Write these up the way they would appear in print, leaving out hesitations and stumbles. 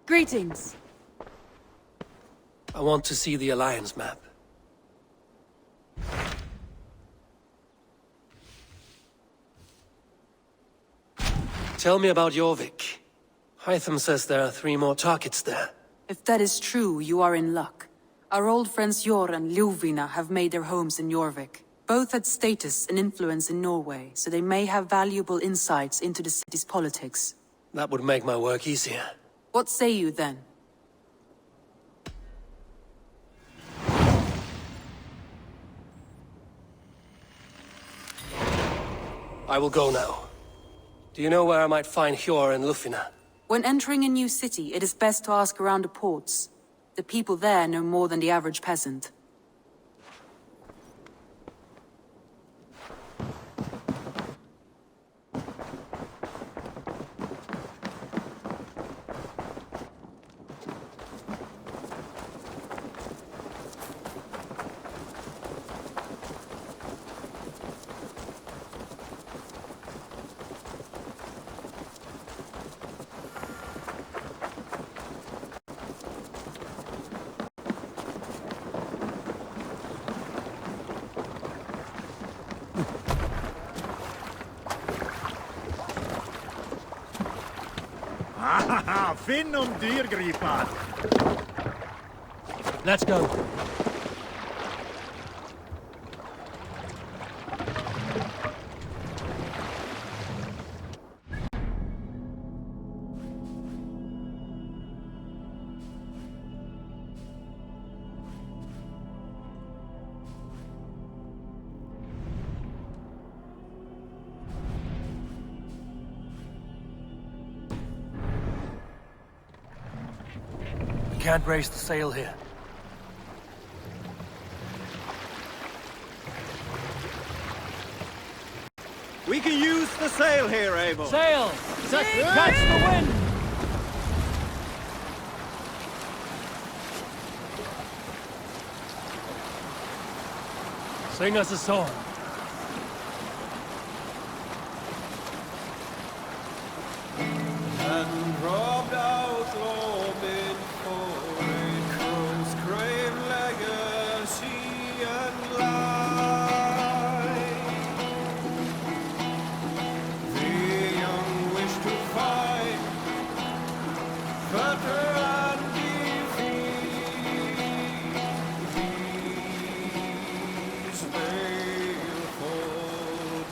Greetings. I want to see the Alliance map. Tell me about Jorvik. Hytham says there are 3 more targets there. If that is true, you are in luck. Our old friends Jor and Ljuvina have made their homes in Jorvik. Both had status and influence in Norway, so they may have valuable insights into the city's politics. That would make my work easier. What say you then? I will go now. Do you know where I might find Hjor and Lufina? When entering a new city, it is best to ask around the ports. The people there know more than the average peasant. Finn dyrgripen! Let's go. Can't raise the sail here. We can use the sail here, Abel. Sail! Catch the wind! Sing us a song. And robbed out Lobin for a crone's grave legacy and life. The young wish to fight, better and defeat. These baleful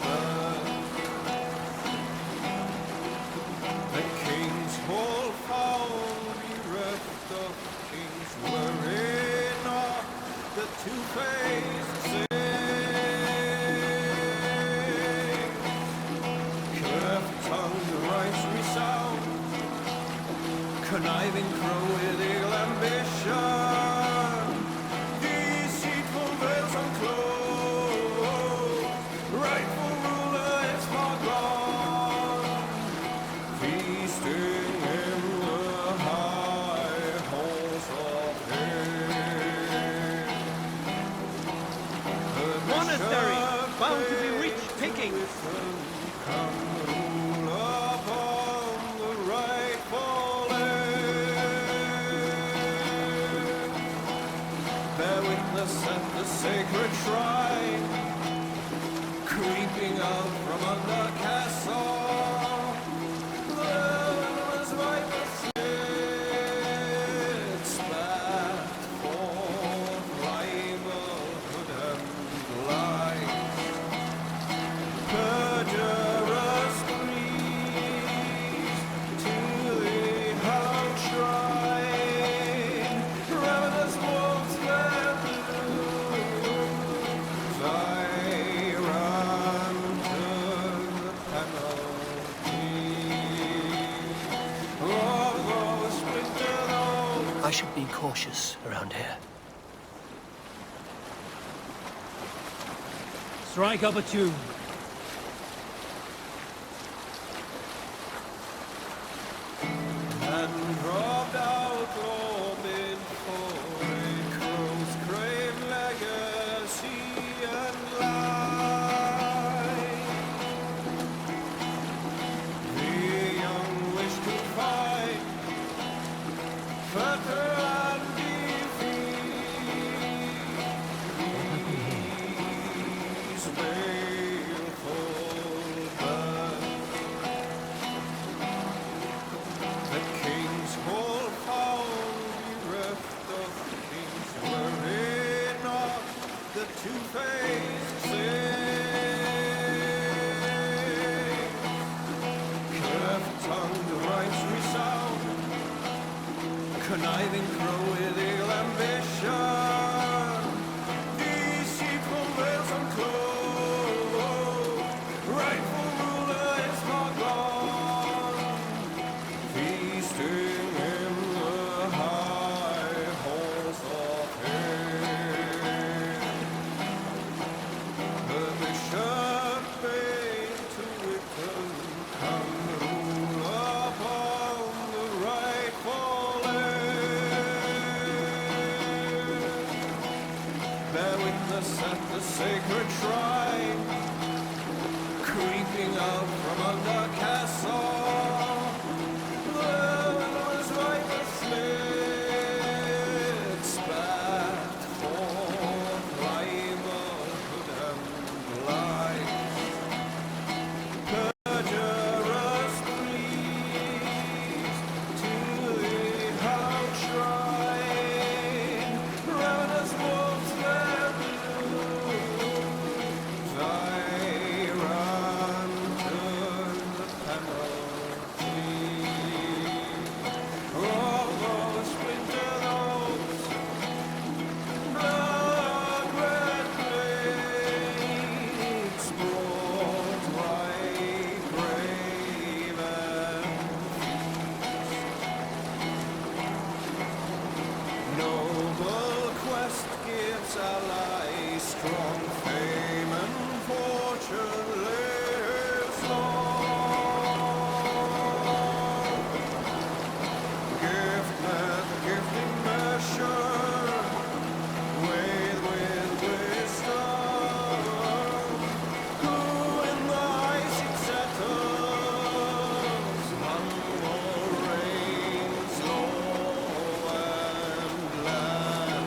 deaths. The king's whole found bereft of kings, wherein are the two-faced sing. Cleft-tongued rights resound, conniving crow with ill ambition. Deceitful veils unclosed, rightful ruler is far gone. Feasting in the high halls of hell. Monastery, bound to be rich pickings. Come rule upon the rightful land. Bear witness at the sacred shrine, creeping out from under castle. I should be cautious around here. Strike up a tune. And robbed out Robin for a crow's crave legacy and life. The young wish to fight, further and defeat these baleful birds. The king's whole found bereft of kings, wherein not the two-faced sing. Cleft-tongued rhymes resound, conniving crow with ill ambition. Deceitful veils unclosed, rightful ruler is far gone. Feasting in the high halls of heaven. The bishop bade to Wickham come rule upon the rightful land. Bear witness at the sacred shrine, creeping out from under castle. Noble quest gives ally strong fame and fortune lives long. Gift met gifting measure, with wisdom. Who in the high seat settles, humble reigns low and land.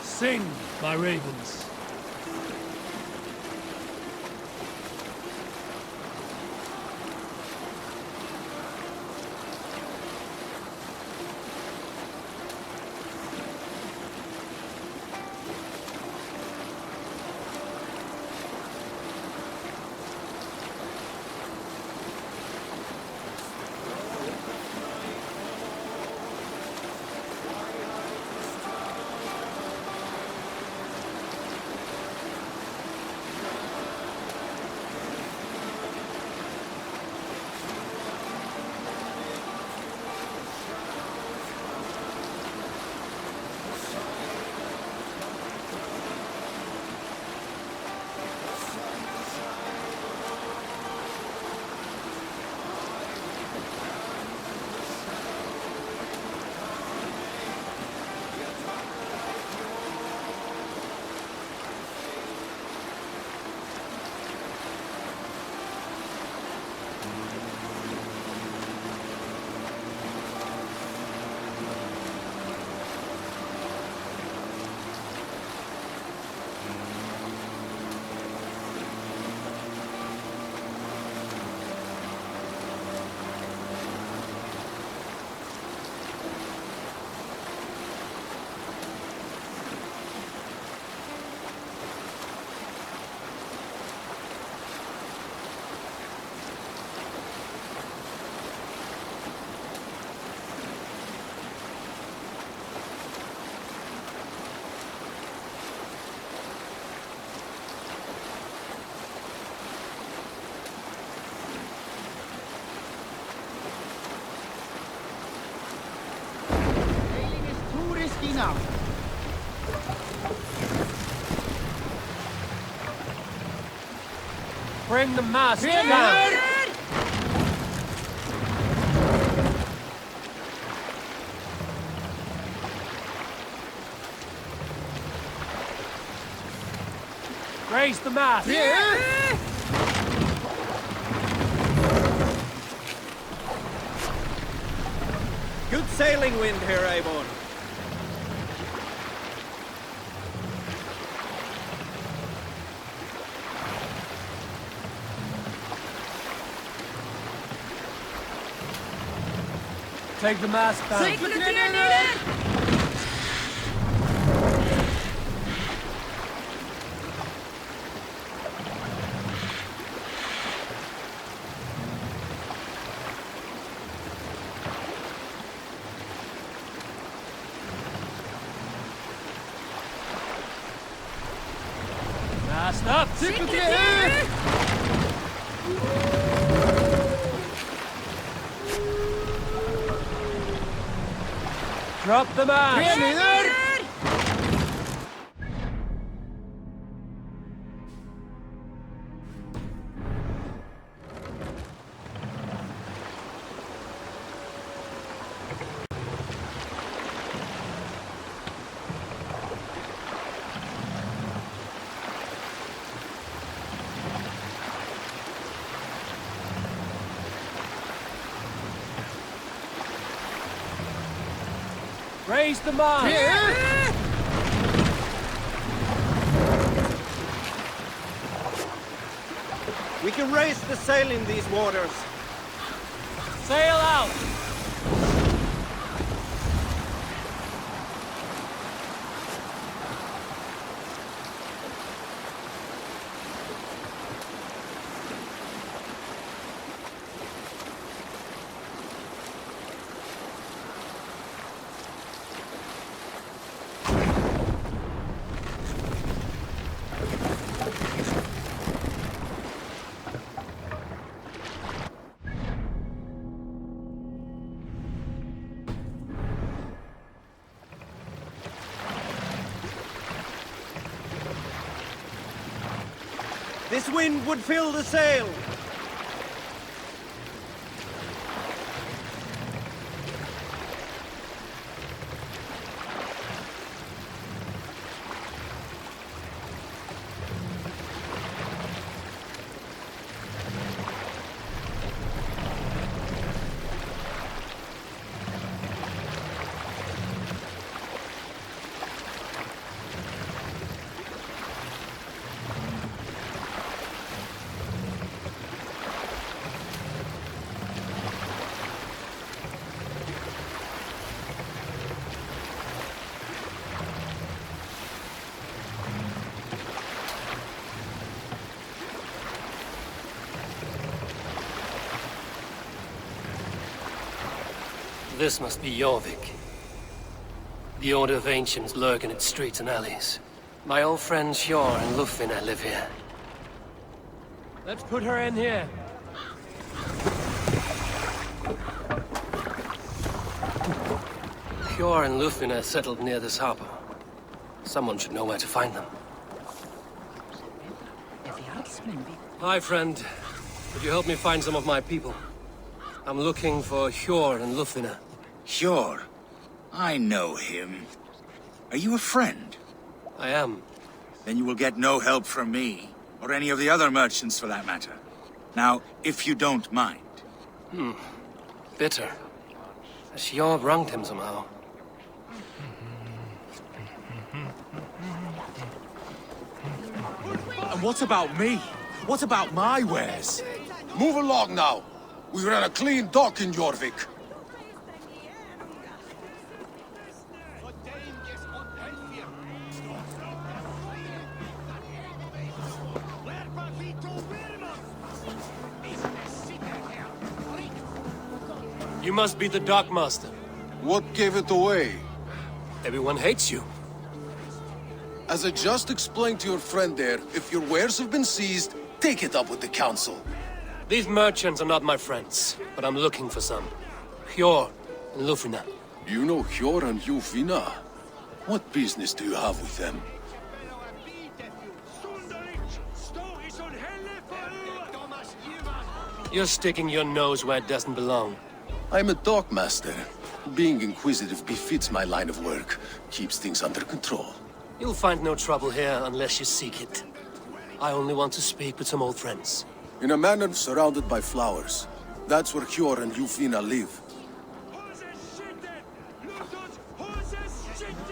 Sing, my ravens. now. Bring the mast down! Raise the mast! Good sailing wind here, Avon. Take the mast down. Mast up! Drop the mast! Raise the mast! We can raise the sail in these waters. Sail out! This wind would fill the sail. This must be Jorvik. The Order of Ancients lurk in its streets and alleys. My old friends Hjor and Lufvina live here. Let's put her in here. Hjor and Lufvina settled near this harbor. Someone should know where to find them. Hi, friend. Could you help me find some of my people? I'm looking for Hjor and Lufvina. Hjor? I know him. Are you a friend? I am. Then you will get no help from me, or any of the other merchants for that matter. Now, if you don't mind. Bitter. Has Hjor wronged him somehow? And what about me? What about my wares? Move along now. We ran a clean dock in Jorvik. You must be the dockmaster. What gave it away? Everyone hates you. As I just explained to your friend there, if your wares have been seized, take it up with the council. These merchants are not my friends, but I'm looking for some. Hjor and Lufvina. You know Hjor and Lufvina? What business do you have with them? You're sticking your nose where it doesn't belong. I'm a dockmaster. Being inquisitive befits my line of work. Keeps things under control. You'll find no trouble here unless you seek it. I only want to speak with some old friends. In a manor surrounded by flowers. That's where Hjor and Ljufina live.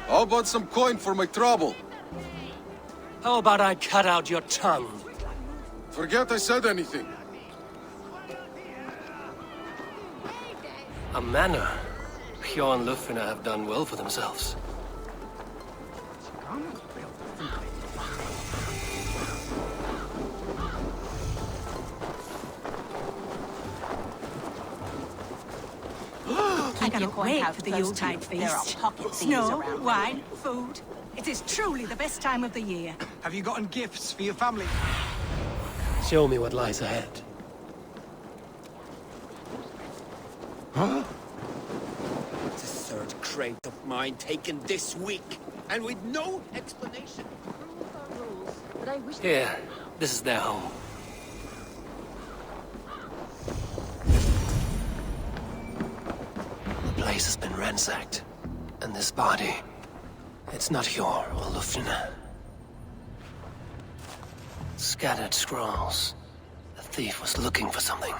How about some coin for my trouble? How about I cut out your tongue? Forget I said anything. A manor. Hjor and Ljufina have done well for themselves. I cannot wait for the Yuletide feast. Snow, wine, food. It is truly the best time of the year. Have you gotten gifts for your family? Show me what lies ahead. It's a third crate of mine taken this week, and with no explanation. Here, this is their home. The place has been ransacked. And this body, it's not Hjor or Ljufina. Scattered scrolls. The thief was looking for something.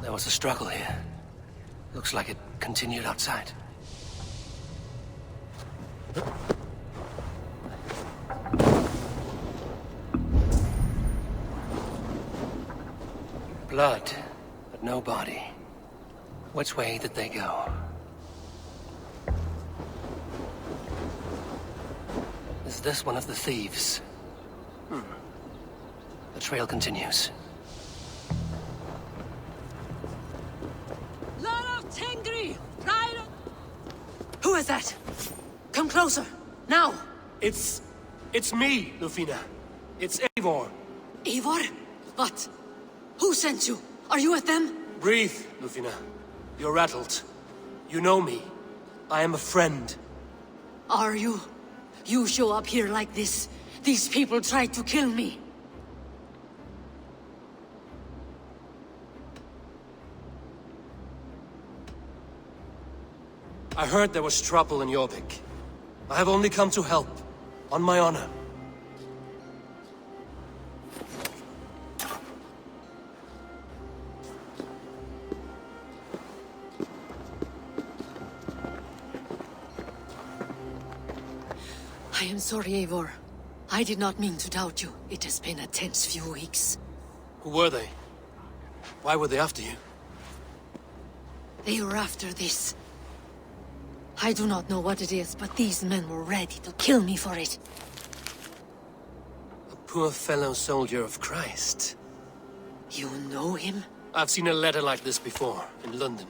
There was a struggle here. Looks like it continued outside. Blood, but no body. Which way did they go? Is this one of the thieves? The trail continues. Who is that? Come closer, now! It's me, Ljufina. It's Eivor. Eivor? What? Who sent you? Are you with them? Breathe, Ljufina. You're rattled. You know me. I am a friend. Are you? You show up here like this. These people tried to kill me. I heard there was trouble in Jorvik. I have only come to help, on my honor. I am sorry, Eivor. I did not mean to doubt you. It has been a tense few weeks. Who were they? Why were they after you? They were after this. I do not know what it is, but these men were ready to kill me for it. A poor fellow soldier of Christ. You know him? I've seen a letter like this before, in London.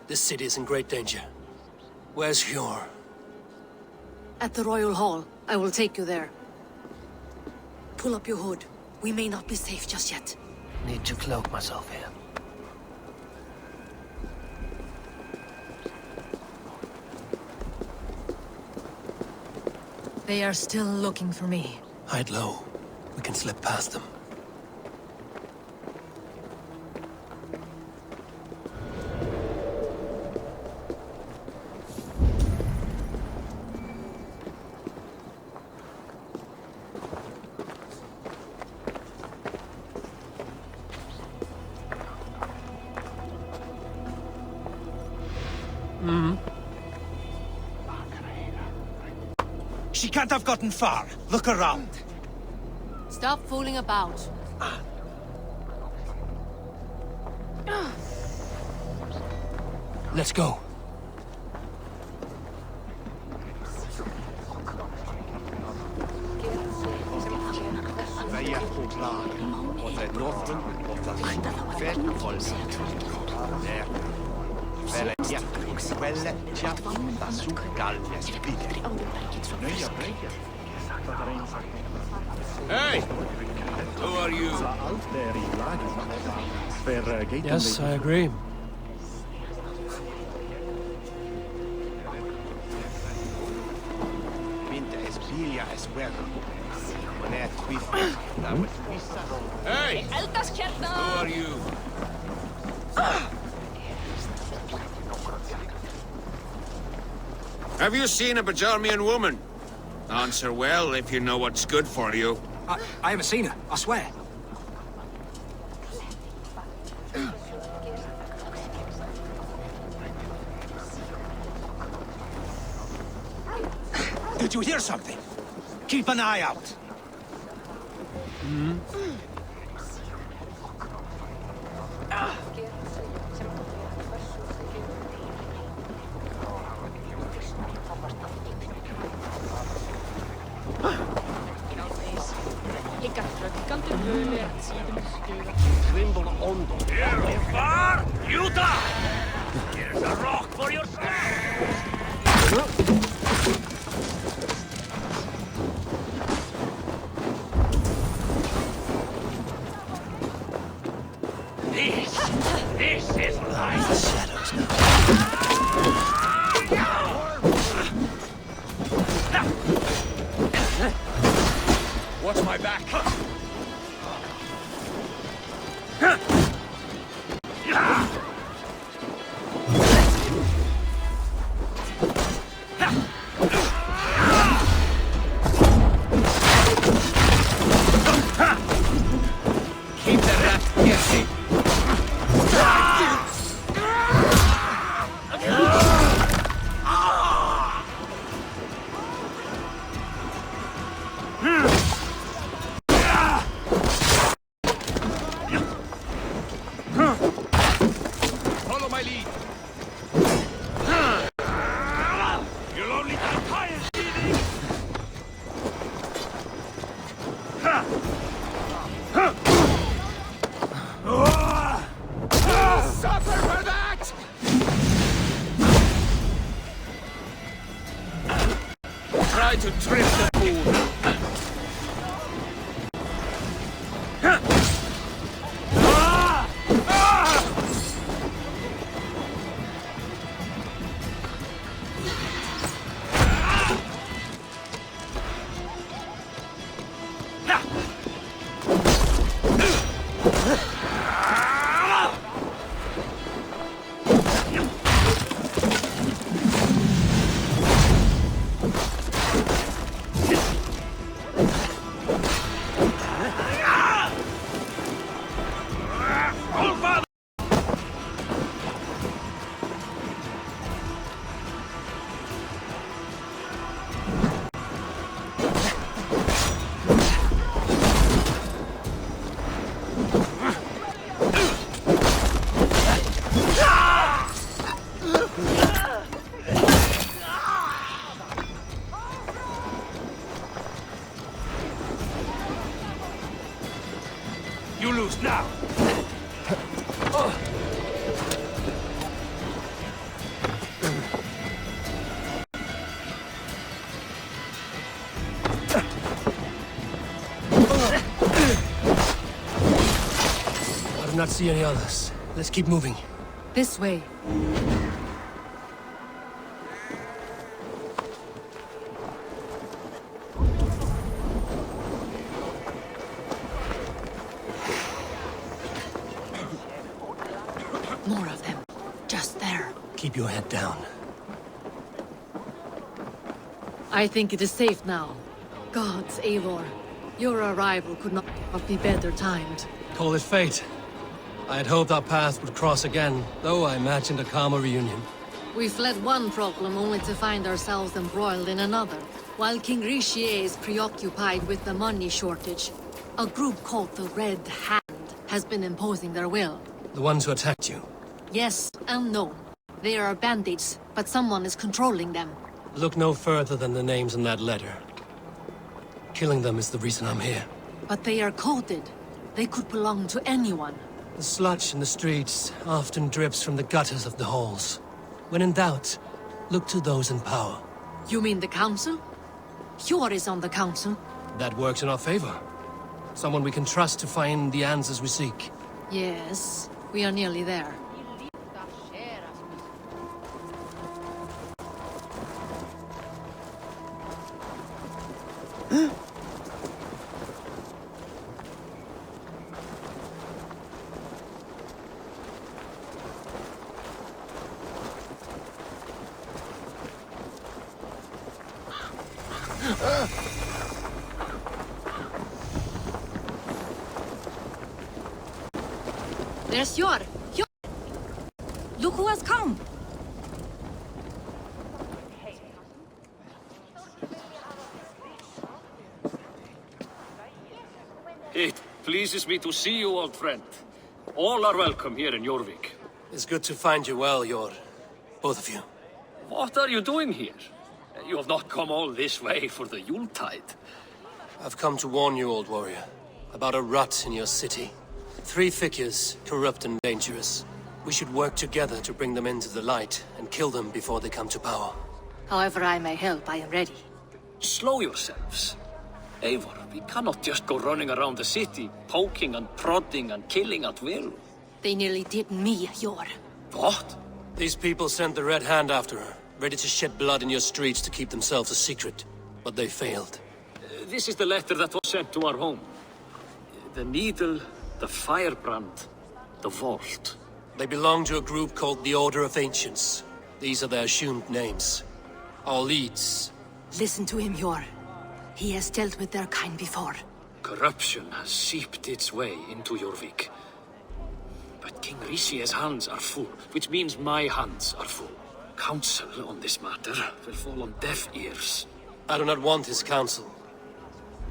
This city is in great danger. Where's Hjor? At the Royal Hall. I will take you there. Pull up your hood. We may not be safe just yet. Need to cloak myself here. They are still looking for me. Hide low. We can slip past them. She can't have gotten far. Look around. Stop fooling about. Let's go. Hey! Who are you? Yes, I agree. Hey! Who are you? Have you seen a Bajarmian woman? Answer well if you know what's good for you. I haven't seen her, I swear. Did you hear something? Keep an eye out. This is light. The shadows now. Watch my back. Keep the rat guessing. Follow my lead. You'll only die tired, Stevie. Suffer for that! Try to trip the fool. You lose now. I do not see any others. Let's keep moving. This way. More of them. Just there. Keep your head down. I think it is safe now. Gods, Eivor. Your arrival could not be better timed. Call it fate. I had hoped our paths would cross again, though I imagined a calmer reunion. We fled one problem only to find ourselves embroiled in another. While King Richier is preoccupied with the money shortage, a group called the Red Hand has been imposing their will. The ones who attacked you. Yes and no. They are bandits, but someone is controlling them. Look no further than the names in that letter. Killing them is the reason I'm here. But they are coded. They could belong to anyone. The sludge in the streets often drips from the gutters of the halls. When in doubt, look to those in power. You mean the council? Hjor is on the council. That works in our favor. Someone we can trust to find the answers we seek. Yes, We are nearly there. There's Yor! Look who has come! It pleases me to see you, old friend. All are welcome here in Jorvik. It's good to find you well, Yor. Both of you. What are you doing here? You have not come all this way for the Yuletide. I've come to warn you, old warrior, about a rot in your city. 3 figures, corrupt and dangerous. We should work together to bring them into the light and kill them before they come to power. However I may help, I am ready. Slow yourselves. Eivor, we cannot just go running around the city, poking and prodding and killing at will. They nearly did me, Yor. What? These people sent the Red Hand after her, ready to shed blood in your streets to keep themselves a secret. But they failed. This is the letter that was sent to our home. The needle, the firebrand, the vault. They belong to a group called the Order of Ancients. These are their assumed names. Our leads. Listen to him, Yor. He has dealt with their kind before. Corruption has seeped its way into Jorvik. But King Rishie's hands are full, which means my hands are full. Counsel on this matter will fall on deaf ears. I do not want his counsel.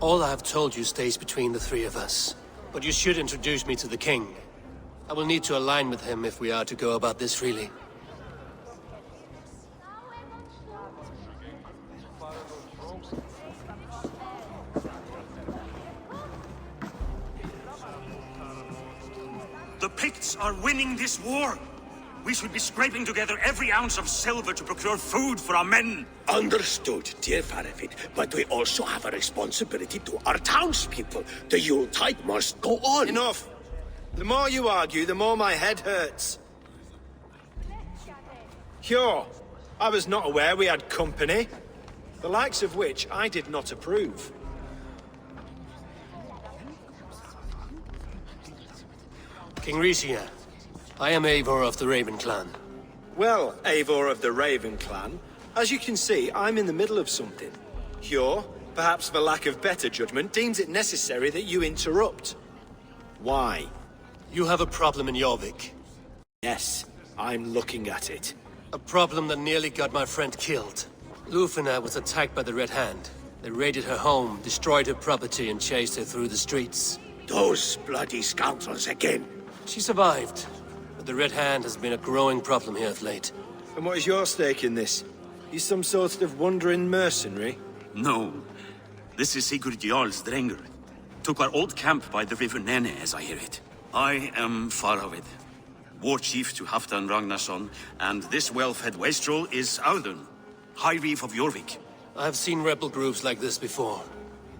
All I have told you stays between the 3 of us. But you should introduce me to the king. I will need to align with him if we are to go about this freely. The Picts are winning this war. We should be scraping together every ounce of silver to procure food for our men. Understood, dear Faravid, but we also have a responsibility to our townspeople. The Yuletide must go on. Enough! The more you argue, the more my head hurts. Sure, I was not aware we had company, the likes of which I did not approve. King Rishia, I am Eivor of the Raven Clan. Well, Eivor of the Raven Clan, as you can see, I'm in the middle of something. Hjor, perhaps for lack of better judgment, deems it necessary that you interrupt. Why? You have a problem in Jorvik. Yes, I'm looking at it. A problem that nearly got my friend killed. Lufina was attacked by the Red Hand. They raided her home, destroyed her property, and chased her through the streets. Those bloody scoundrels again. She survived, but the Red Hand has been a growing problem here of late. And what is your stake in this? You some sort of wandering mercenary? No. This is Sigurd Jarl's Drenger. Took our old camp by the river Nene, as I hear it. I am Faravid, war chief to Halfdan Ragnarsson, and this well-fed wastrel is Audun, High Reeve of Jorvik. I have seen rebel groups like this before.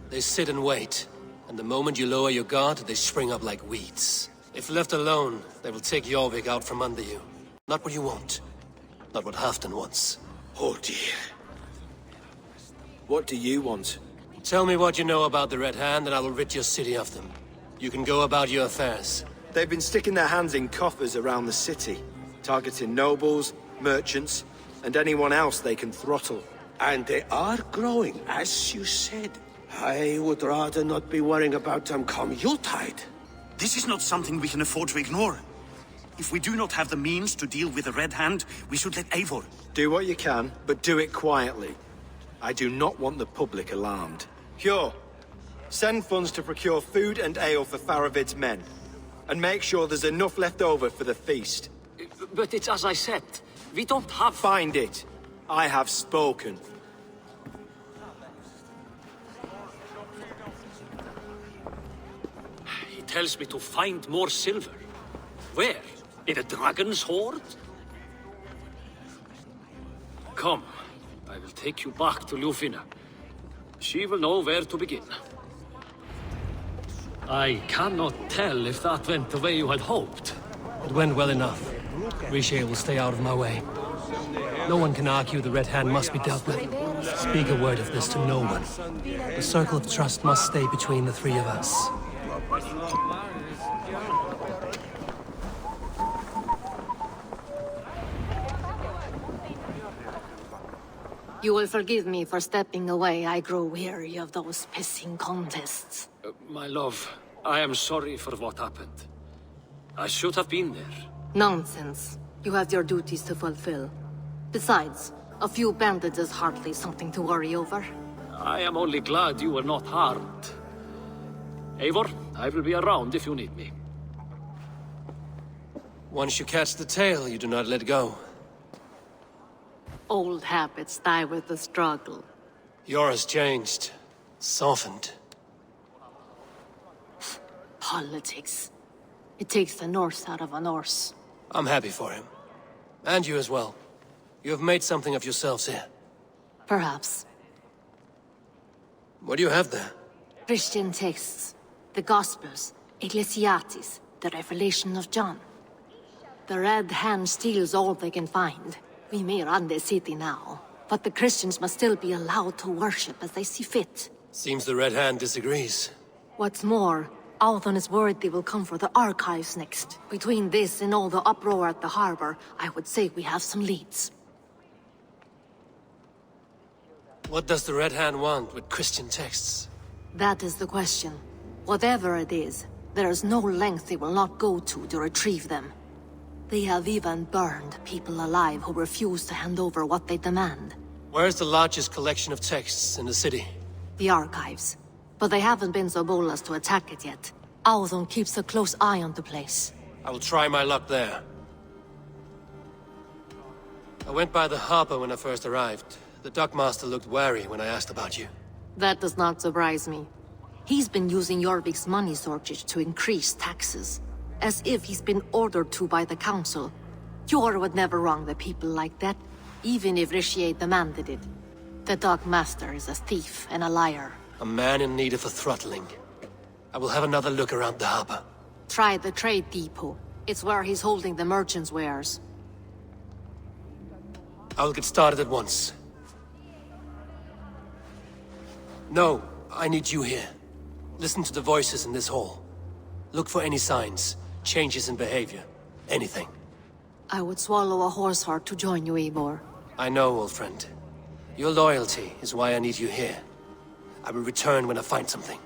They sit and wait, and the moment you lower your guard, they spring up like weeds. If left alone, they will take Jorvik out from under you. Not what you want. Not what Halfdan wants. Oh dear. What do you want? Tell me what you know about the Red Hand, and I will rid your city of them. You can go about your affairs. They've been sticking their hands in coffers around the city, targeting nobles, merchants, and anyone else they can throttle. And they are growing, as you said. I would rather not be worrying about them come Yuletide. This is not something we can afford to ignore. If we do not have the means to deal with the Red Hand, we should let Eivor. Do what you can, but do it quietly. I do not want the public alarmed. Hjor, send funds to procure food and ale for Faravid's men. And make sure there's enough left over for the feast. But it's as I said, we don't have... Find it. I have spoken. He tells me to find more silver. Where? In a dragon's hoard? Come, I will take you back to Lufina. She will know where to begin. I cannot tell if that went the way you had hoped. It went well enough. Riche will stay out of my way. No one can argue the Red Hand must be dealt with. Speak a word of this to no one. The circle of trust must stay between the three of us. You will forgive me for stepping away. I grow weary of those pissing contests. My love, I am sorry for what happened. I should have been there. Nonsense. You have your duties to fulfill. Besides, a few bandits is hardly something to worry over. I am only glad you were not harmed. Eivor, I will be around if you need me. Once you catch the tail, you do not let go. Old habits die with the struggle. Yor has changed. Softened. Politics. It takes the Norse out of a Norse. I'm happy for him. And you as well. You have made something of yourselves here. Perhaps. What do you have there? Christian texts. The Gospels. Ecclesiastes. The Revelation of John. The Red Hand steals all they can find. We may run the city now, but the Christians must still be allowed to worship as they see fit. Seems the Red Hand disagrees. What's more, Althon is worried they will come for the archives next. Between this and all the uproar at the harbor, I would say we have some leads. What does the Red Hand want with Christian texts? That is the question. Whatever it is, there is no length they will not go to retrieve them. They have even burned people alive who refuse to hand over what they demand. Where's the largest collection of texts in the city? The archives. But they haven't been so bold as to attack it yet. Althon keeps a close eye on the place. I will try my luck there. I went by the harbor when I first arrived. The dockmaster looked wary when I asked about you. That does not surprise me. He's been using Jorvik's money shortage to increase taxes. As if he's been ordered to by the council. Yor would never wrong the people like that, even if Riche demanded it. The dockmaster is a thief and a liar. A man in need of a throttling. I will have another look around the harbor. Try the trade depot. It's where he's holding the merchants' wares. I will get started at once. No, I need you here. Listen to the voices in this hall. Look for any signs, changes in behavior, anything. I would swallow a horse heart to join you, Eivor. I know, old friend. Your loyalty is why I need you here. I will return when I find something.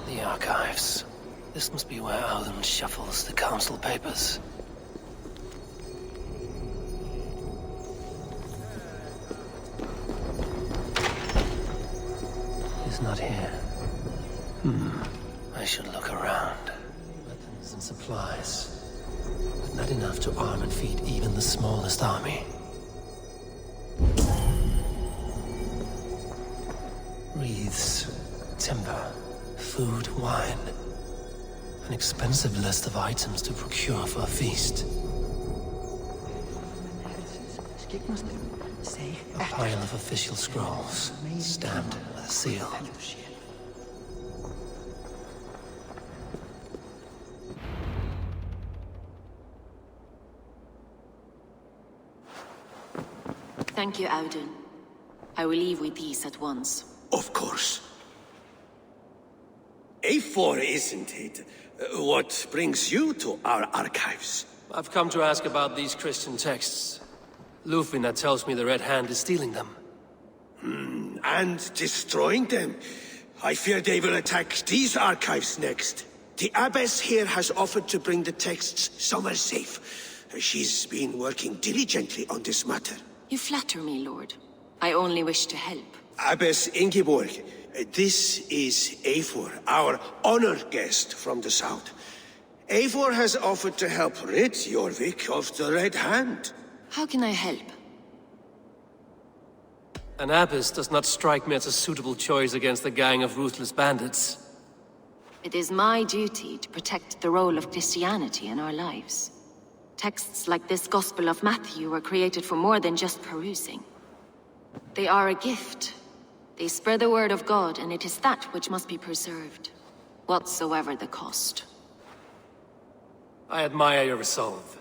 The archives. This must be where Alden shuffles the council papers. He's not here. I should look around. Weapons and supplies. But not enough to arm and feed even the smallest army. Wreaths, timber, food, wine. An expensive list of items to procure for a feast. A pile of official scrolls, stamped with a seal. Thank you, Audun. I will leave with these at once. Of course. A4, isn't it? What brings you to our archives? I've come to ask about these Christian texts. Lufina tells me the Red Hand is stealing them. And destroying them? I fear they will attack these archives next. The abbess here has offered to bring the texts somewhere safe. She's been working diligently on this matter. You flatter me, Lord. I only wish to help. Abbess Ingeborg, this is Eivor, our honored guest from the south. Eivor has offered to help rid Jorvik of the Red Hand. How can I help? An abbess does not strike me as a suitable choice against a gang of ruthless bandits. It is my duty to protect the role of Christianity in our lives. Texts like this Gospel of Matthew were created for more than just perusing. They are a gift. They spread the word of God, and it is that which must be preserved, whatsoever the cost. I admire your resolve.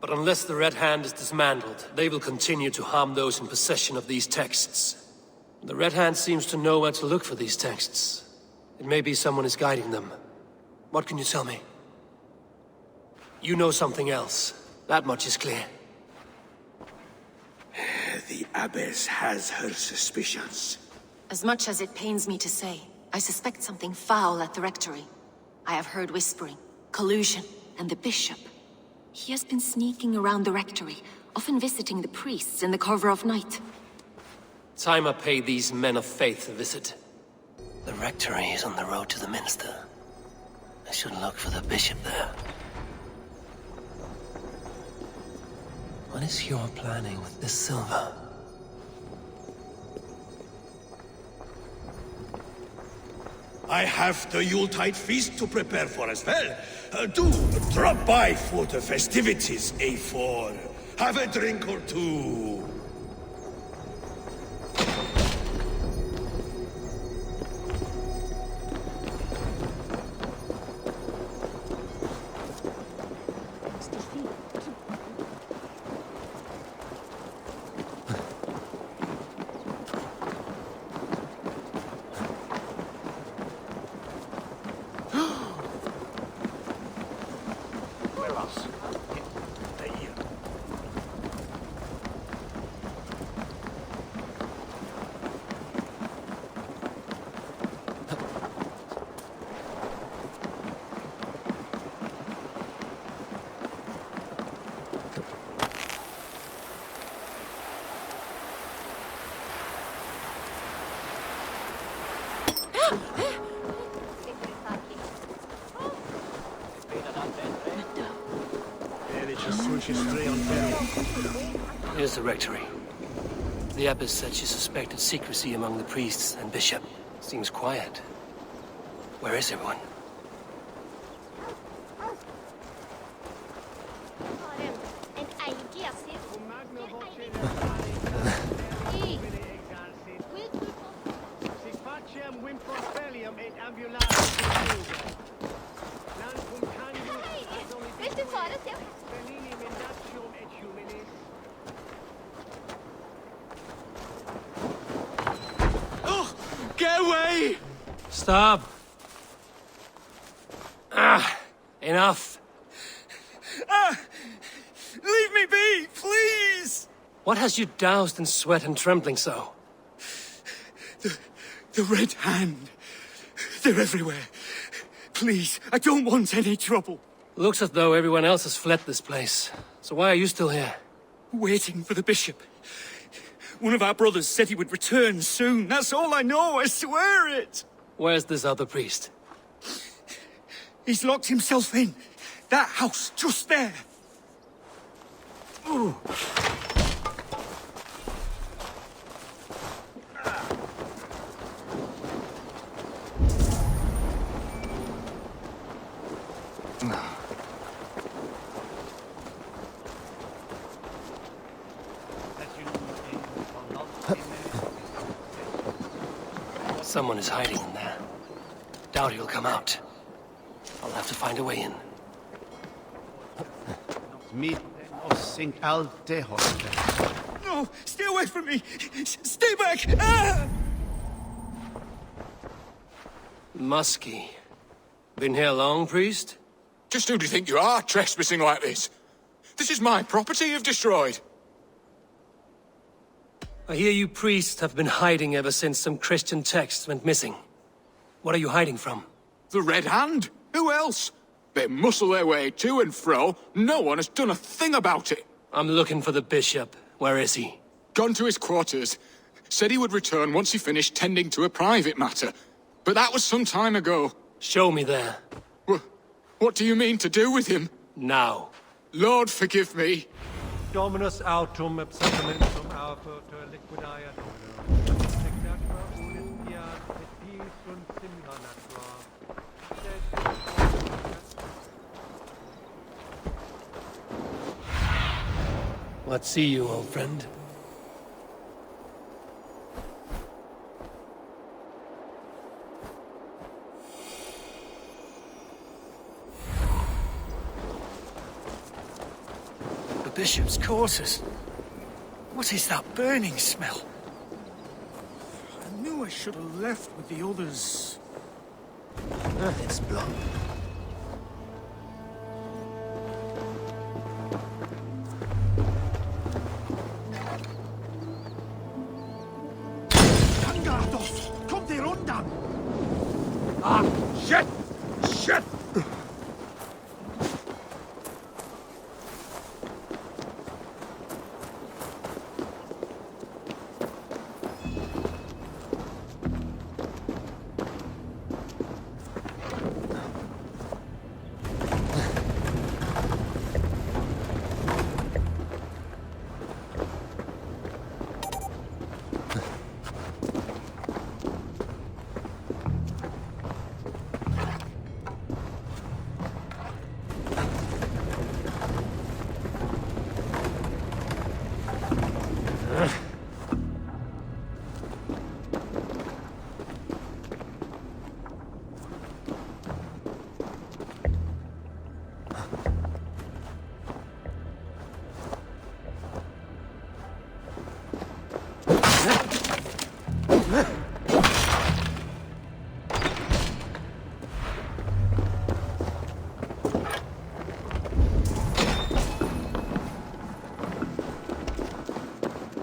But unless the Red Hand is dismantled, they will continue to harm those in possession of these texts. The Red Hand seems to know where to look for these texts. It may be someone is guiding them. What can you tell me? You know something else. That much is clear. The abbess has her suspicions. As much as it pains me to say, I suspect something foul at the rectory. I have heard whispering, collusion, and the bishop. He has been sneaking around the rectory, often visiting the priests in the cover of night. Time I pay these men of faith a visit. The rectory is on the road to the minster. I should look for the bishop there. What is your planning with this silver? I have the Yuletide feast to prepare for as well. Do drop by for the festivities, Eivor. Have a drink or two. Here's the rectory. The abbess said she suspected secrecy among the priests and bishop. Seems quiet. Where is everyone? Get away! Stop! Enough. Leave me be, please! What has you doused in sweat and trembling so? The Red Hand. They're everywhere. Please, I don't want any trouble. Looks as though everyone else has fled this place. So why are you still here? Waiting for the bishop. One of our brothers said he would return soon. That's all I know, I swear it. Where's this other priest? He's locked himself in. That house, just there. Ooh. Someone is hiding in there. Doubt he'll come out. I'll have to find a way in. No, stay away from me! Stay back! Ah! Muskie. Been here long, priest? Just who do you think you are, trespassing like this? This is my property you've destroyed. I hear you priests have been hiding ever since some Christian texts went missing. What are you hiding from? The Red Hand? Who else? They muscle their way to and fro. No one has done a thing about it. I'm looking for the bishop. Where is he? Gone to his quarters. Said he would return once he finished tending to a private matter. But that was some time ago. Show me there. What do you mean to do with him? Now. Lord, forgive me. Dominus autum sacramentum aufer liquidae domino. Dictatura unis fiat et pis sunt simula natura. What see you, old friend? The bishop's quarters. What is that burning smell? I knew I should have left with the others. It's blood. Kommt ihr runter! Ah, shit! Shit!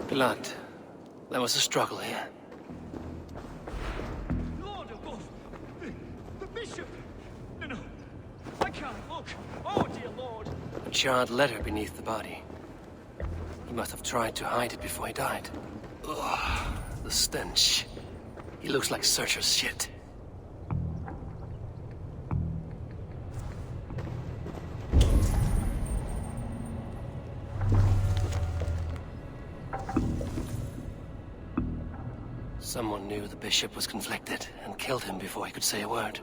Blood. There was a struggle here. Lord above! The bishop! No, I can't look. Oh, dear Lord! A charred letter beneath the body. He must have tried to hide it before he died. Ugh, the stench. He looks like Searcher's shit. Someone knew the bishop was conflicted and killed him before he could say a word.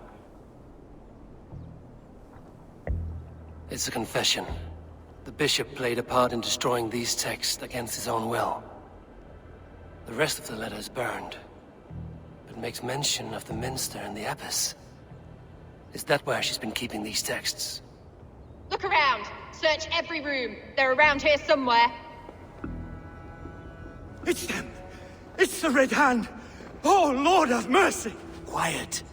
It's a confession. The bishop played a part in destroying these texts against his own will. The rest of the letter is burned, but makes mention of the minster and the abbess. Is that where she's been keeping these texts? Look around. Search every room. They're around here somewhere. It's them! It's the Red Hand! Oh, Lord have mercy! Quiet.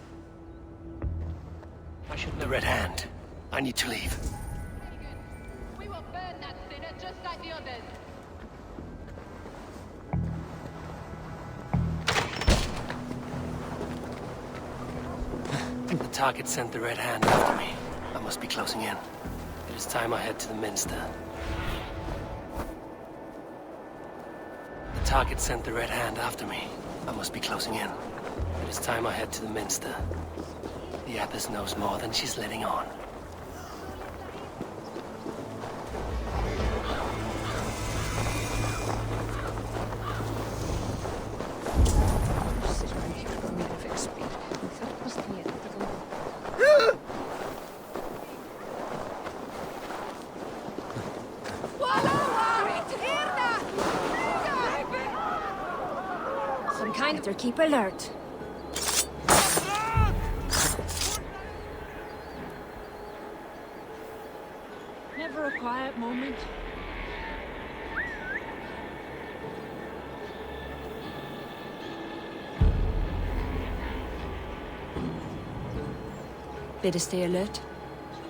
I shouldn't have Red Hand. I need to leave. We will burn that sinner just like the others. The target sent the Red Hand after me. I must be closing in. It is time I head to the minster. The target sent the Red Hand after me. I must be closing in. It is time I head to the minster. The abbess knows more than she's letting on. Some kind of keep alert. Never a quiet moment. Better stay alert.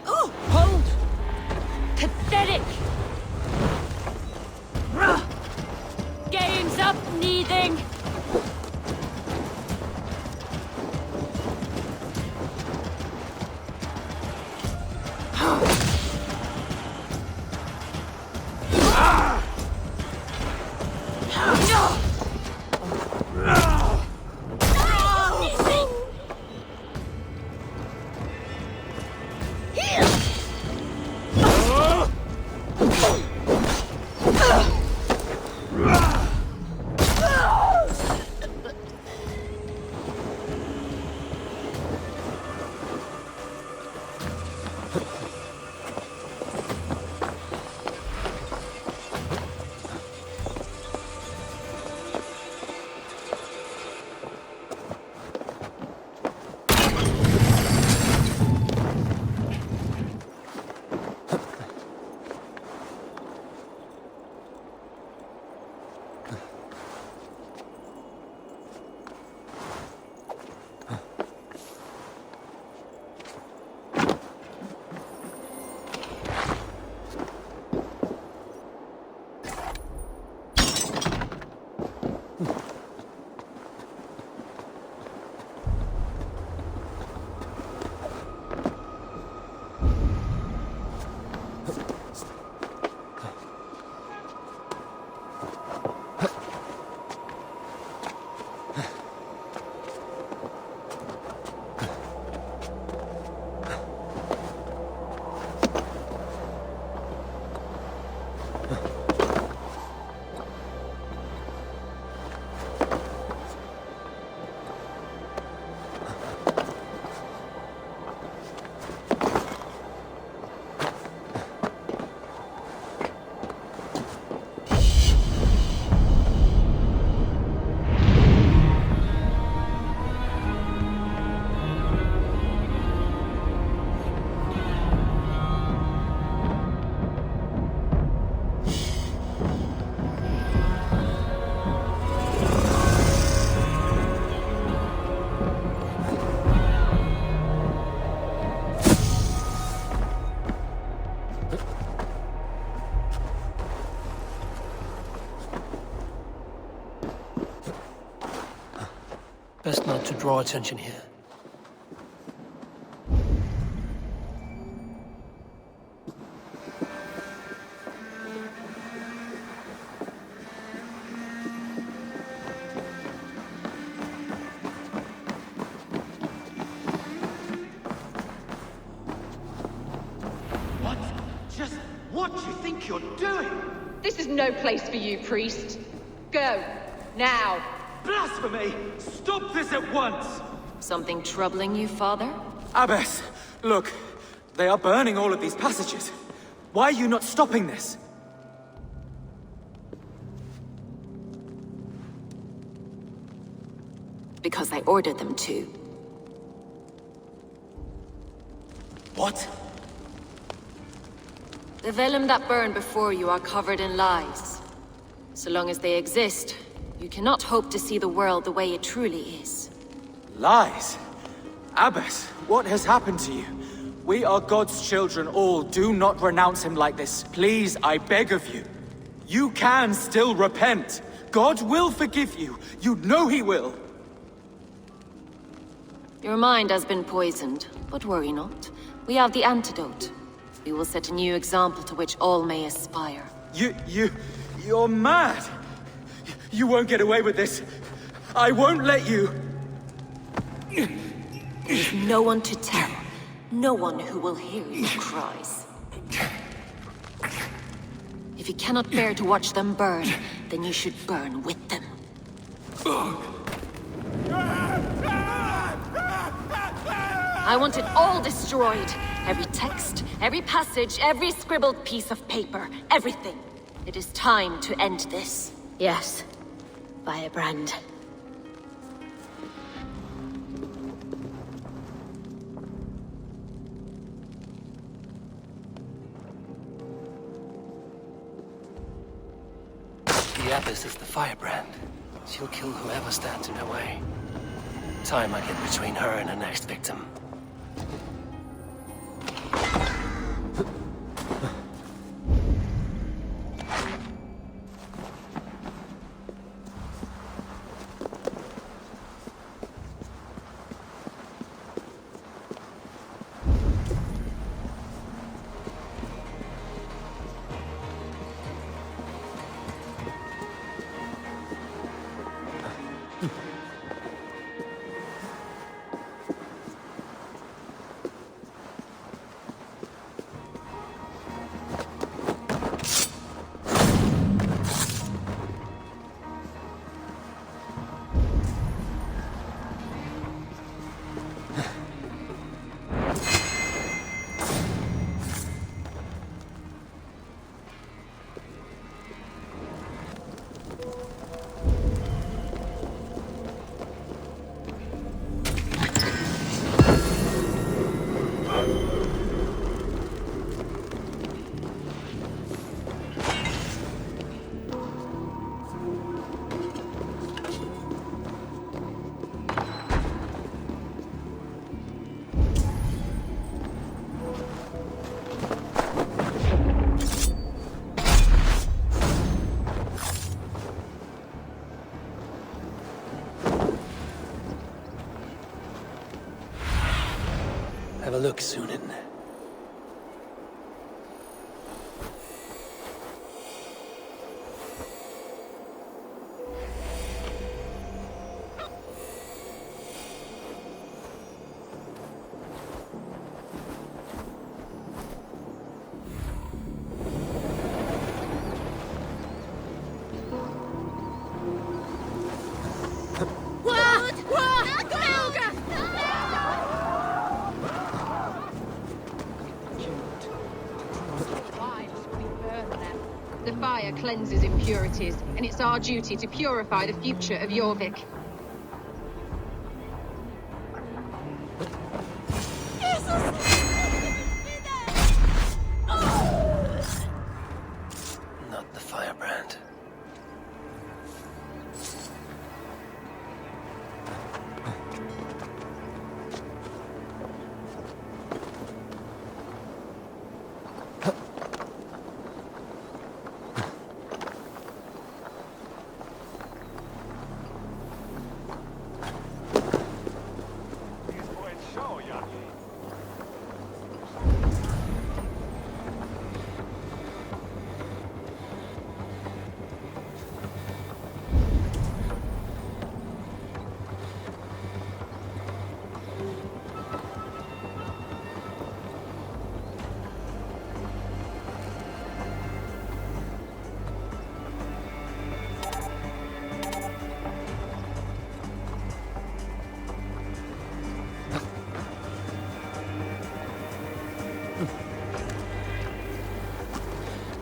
Oh! Hold! Pathetic! Game's up, needing! Best not to draw attention here. What do you think you're doing? This is no place for you, priest. Go. Now. Blasphemy! Stop this at once! Something troubling you, Father? Abbess, look. They are burning all of these passages. Why are you not stopping this? Because I ordered them to. What? The vellum that burn before you are covered in lies. So long as they exist, you cannot hope to see the world the way it truly is. Lies? Abbess, what has happened to you? We are God's children all. Do not renounce him like this. Please, I beg of you. You can still repent. God will forgive you. You know he will. Your mind has been poisoned, but worry not. We have the antidote. We will set a new example to which all may aspire. You're mad! You won't get away with this. I won't let you! There's no one to tell. No one who will hear your cries. If you cannot bear to watch them burn, then you should burn with them. I want it all destroyed. Every text, every passage, every scribbled piece of paper, everything. It is time to end this. Yes. Firebrand. The Abbess is the firebrand. She'll kill whoever stands in her way. Time I get between her and her next victim. Have a look, Sunan. The fire cleanses impurities, and it's our duty to purify the future of Jorvik. Not the firebrand.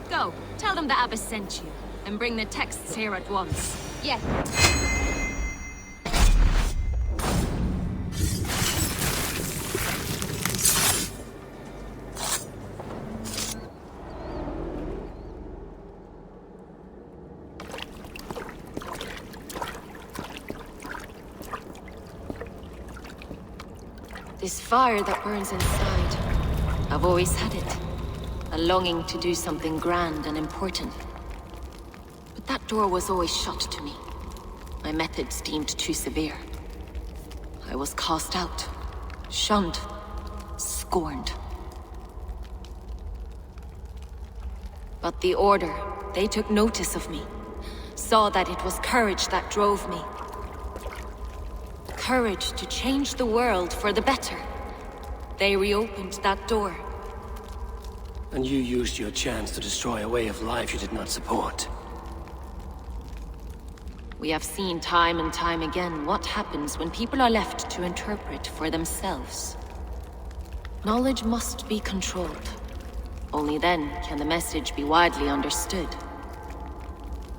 Go, tell them the Abbess sent you, and bring the texts here at once. Yes. This fire that burns inside, I've always had it. A longing to do something grand and important. But that door was always shut to me. My methods deemed too severe. I was cast out, shunned, scorned. But the Order, they took notice of me. Saw that it was courage that drove me. Courage to change the world for the better. They reopened that door. And you used your chance to destroy a way of life you did not support. We have seen time and time again what happens when people are left to interpret for themselves. Knowledge must be controlled. Only then can the message be widely understood.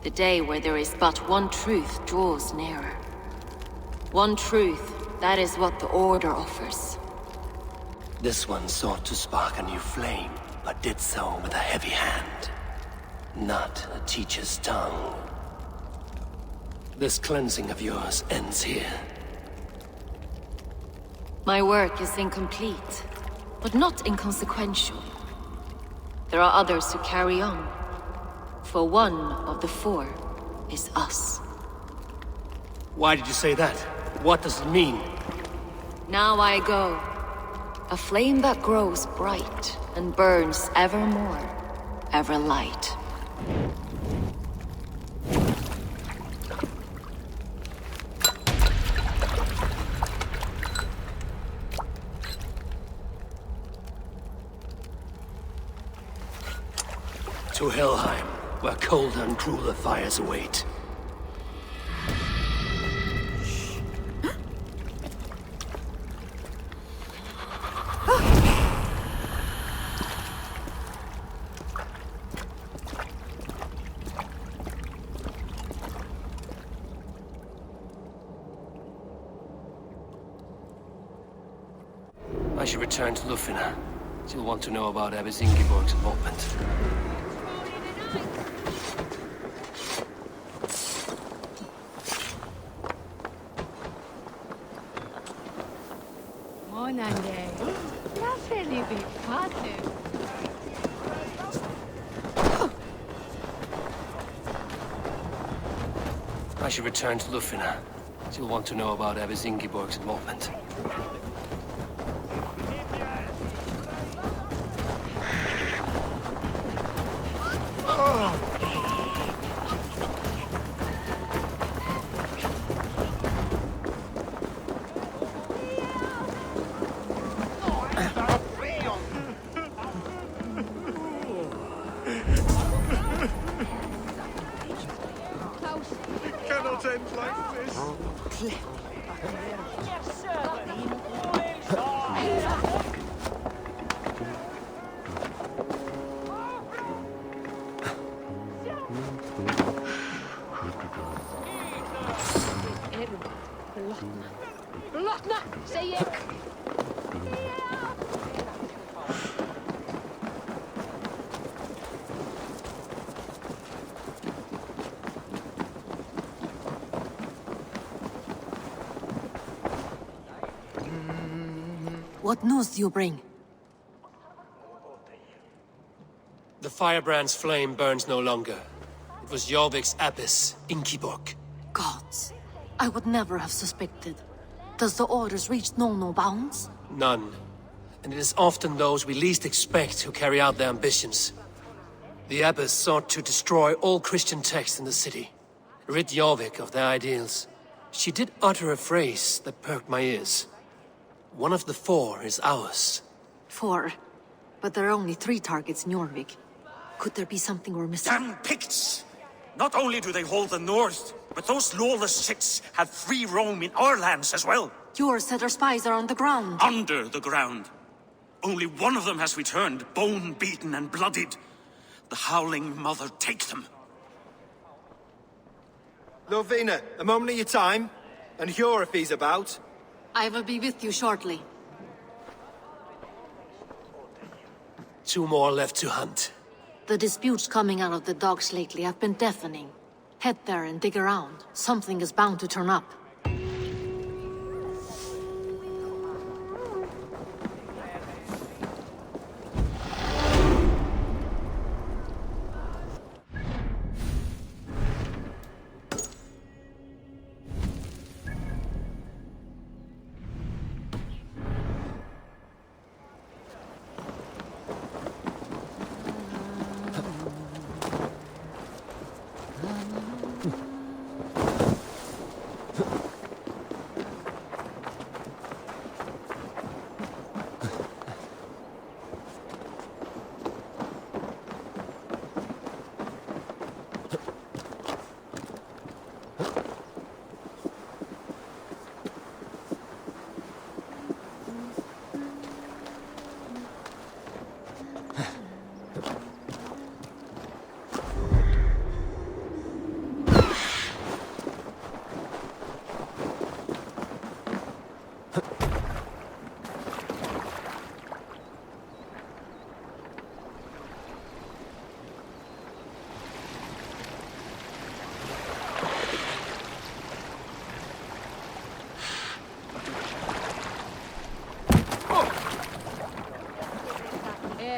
The day where there is but one truth draws nearer. One truth, that is what the Order offers. This one sought to spark a new flame, but did so with a heavy hand. Not a teacher's tongue. This cleansing of yours ends here. My work is incomplete, but not inconsequential. There are others who carry on. For one of the four is us. Why did you say that? What does it mean? Now I go. A flame that grows bright and burns ever more, ever light. To Helheim, where colder and crueler fires await. I should return to Lufina. She'll want to know about Abbess Ingeborg's involvement. I should return to Lufina. She'll want to know about Abbess Ingeborg's involvement. What news do you bring? The firebrand's flame burns no longer. It was Jorvik's abbess, Ingeborg. Gods, I would never have suspected. Does the Order's reach know no bounds? None. And it is often those we least expect who carry out their ambitions. The abbess sought to destroy all Christian texts in the city, rid Jorvik of their ideals. She did utter a phrase that perked my ears. One of the four is ours. 4. But there are only 3 targets in Jorvik. Could there be something we're missing? Damn Picts! Not only do they hold the north, but those lawless shits have free roam in our lands as well. Yours said our spies are on the ground. Under the ground. Only one of them has returned, bone-beaten and bloodied. The Howling Mother take them. Lovina, a moment of your time. And Hjor if he's about. I will be with you shortly. 2 more left to hunt. The disputes coming out of the docks lately have been deafening. Head there and dig around. Something is bound to turn up.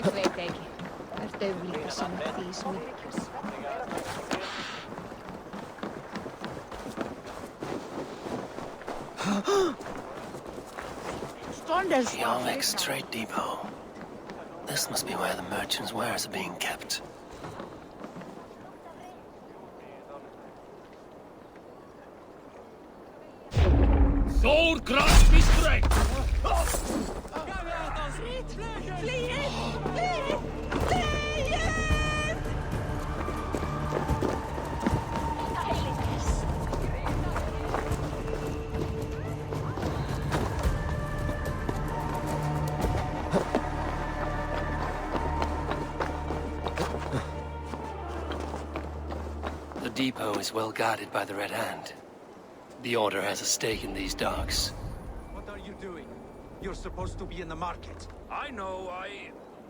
Ik weet denk ik. Er duidelijk zijn vies mutjes. Jorvik's trade depot. This must be where the merchants' wares are being kept. Thor grasp me straight! The depot is well guarded by the Red Hand. The Order has a stake in these docks. What are you doing? You're supposed to be in the market. I know,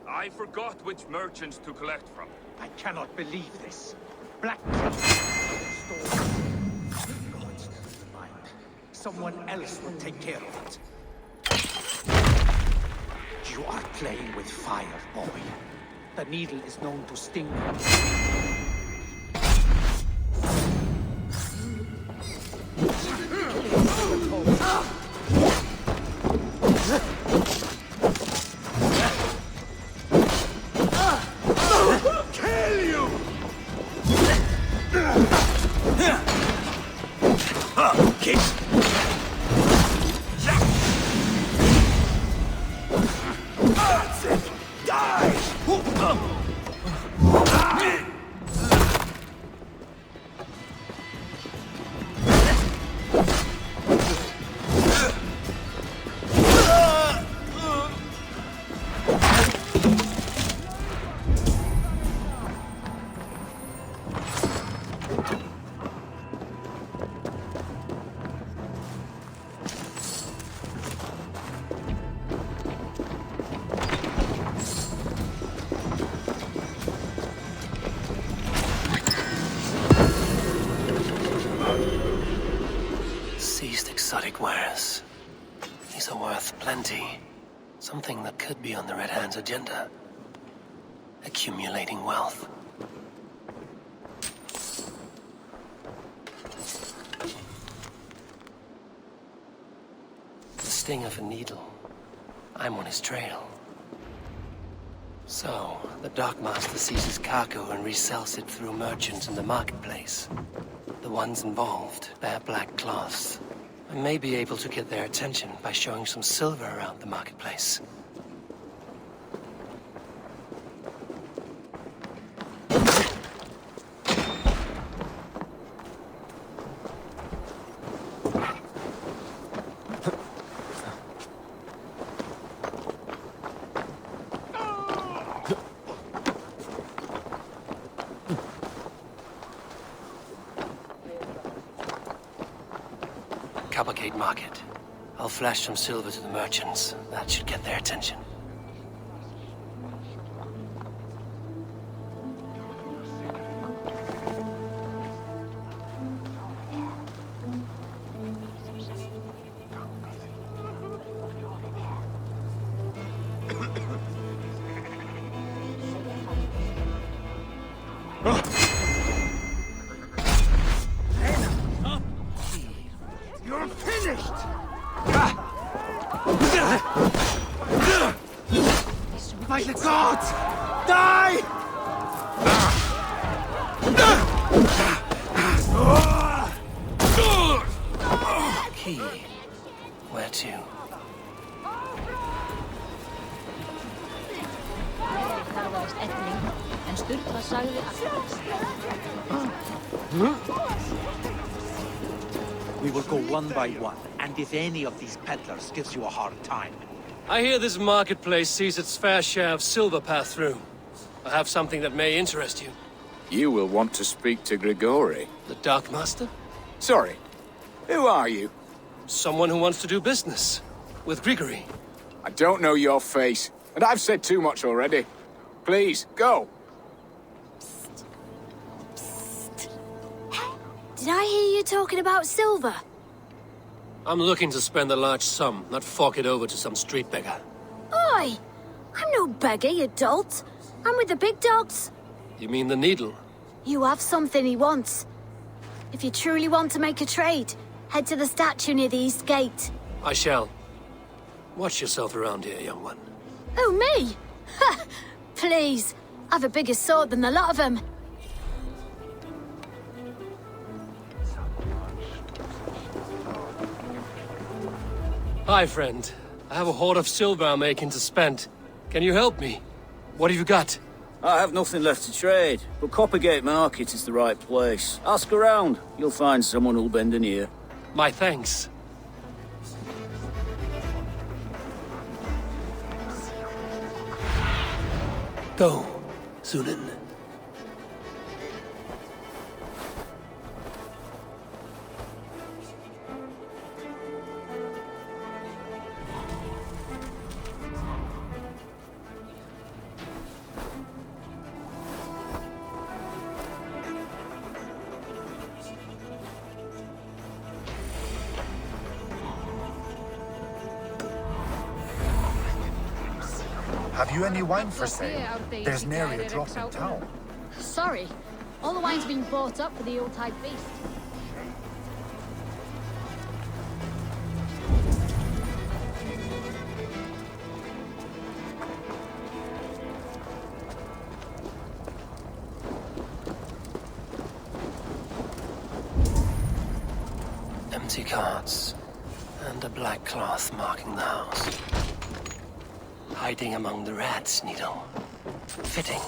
I forgot which merchants to collect from. I cannot believe this. Black stores. God's mind. Someone else will take care of it. You are playing with fire, boy. The needle is known to sting. Exotic wares. These are worth plenty. Something that could be on the Red Hand's agenda. Accumulating wealth. The sting of a needle. I'm on his trail. So, the dockmaster sees his cargo and resells it through merchants in the marketplace. The ones involved bear black cloths. I may be able to get their attention by showing some silver around the marketplace. Gate Market. I'll flash some silver to the merchants. That should get their attention. You're finished! By the gods! Die! Key. Where to? We will go one by one, and if any of these peddlers gives you a hard time... I hear this marketplace sees its fair share of silver pass through. I have something that may interest you. You will want to speak to Grigori. The Dark Master? Sorry. Who are you? Someone who wants to do business. With Grigori. I don't know your face, and I've said too much already. Please, go. Did I hear you talking about silver? I'm looking to spend a large sum, not fork it over to some street beggar. Oi! I'm no beggar, you dolt. I'm with the big dogs. You mean the needle? You have something he wants. If you truly want to make a trade, head to the statue near the East Gate. I shall. Watch yourself around here, young one. Oh, me? Ha! Please, I've a bigger sword than the lot of them. Hi, friend. I have a hoard of silver I'm making to spend. Can you help me? What have you got? I have nothing left to trade, but Coppergate Market is the right place. Ask around. You'll find someone who'll bend an ear. My thanks. Go, Sunan. Have you any wine for sale? There's nary a drop in town. Sorry. All the wine's been bought up for the Yuletide feast. Empty carts. And a black cloth marking the house. Hiding among the rats, Needle. Fitting.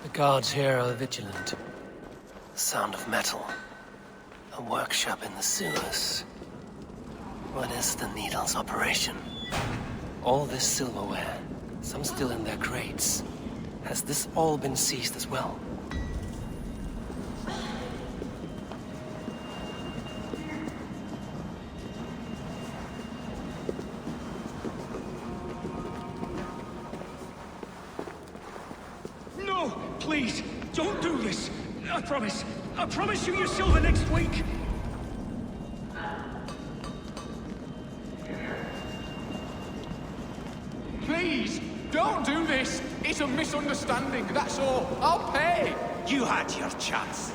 The guards here are vigilant. The sound of metal. A workshop in the sewers. What is the Needle's operation? All this silverware, some still in their crates. Has this all been seized as well? No! Please, don't do this! I promise you your silver next week! Please, don't do this! It's a misunderstanding, that's all. I'll pay! You had your chance.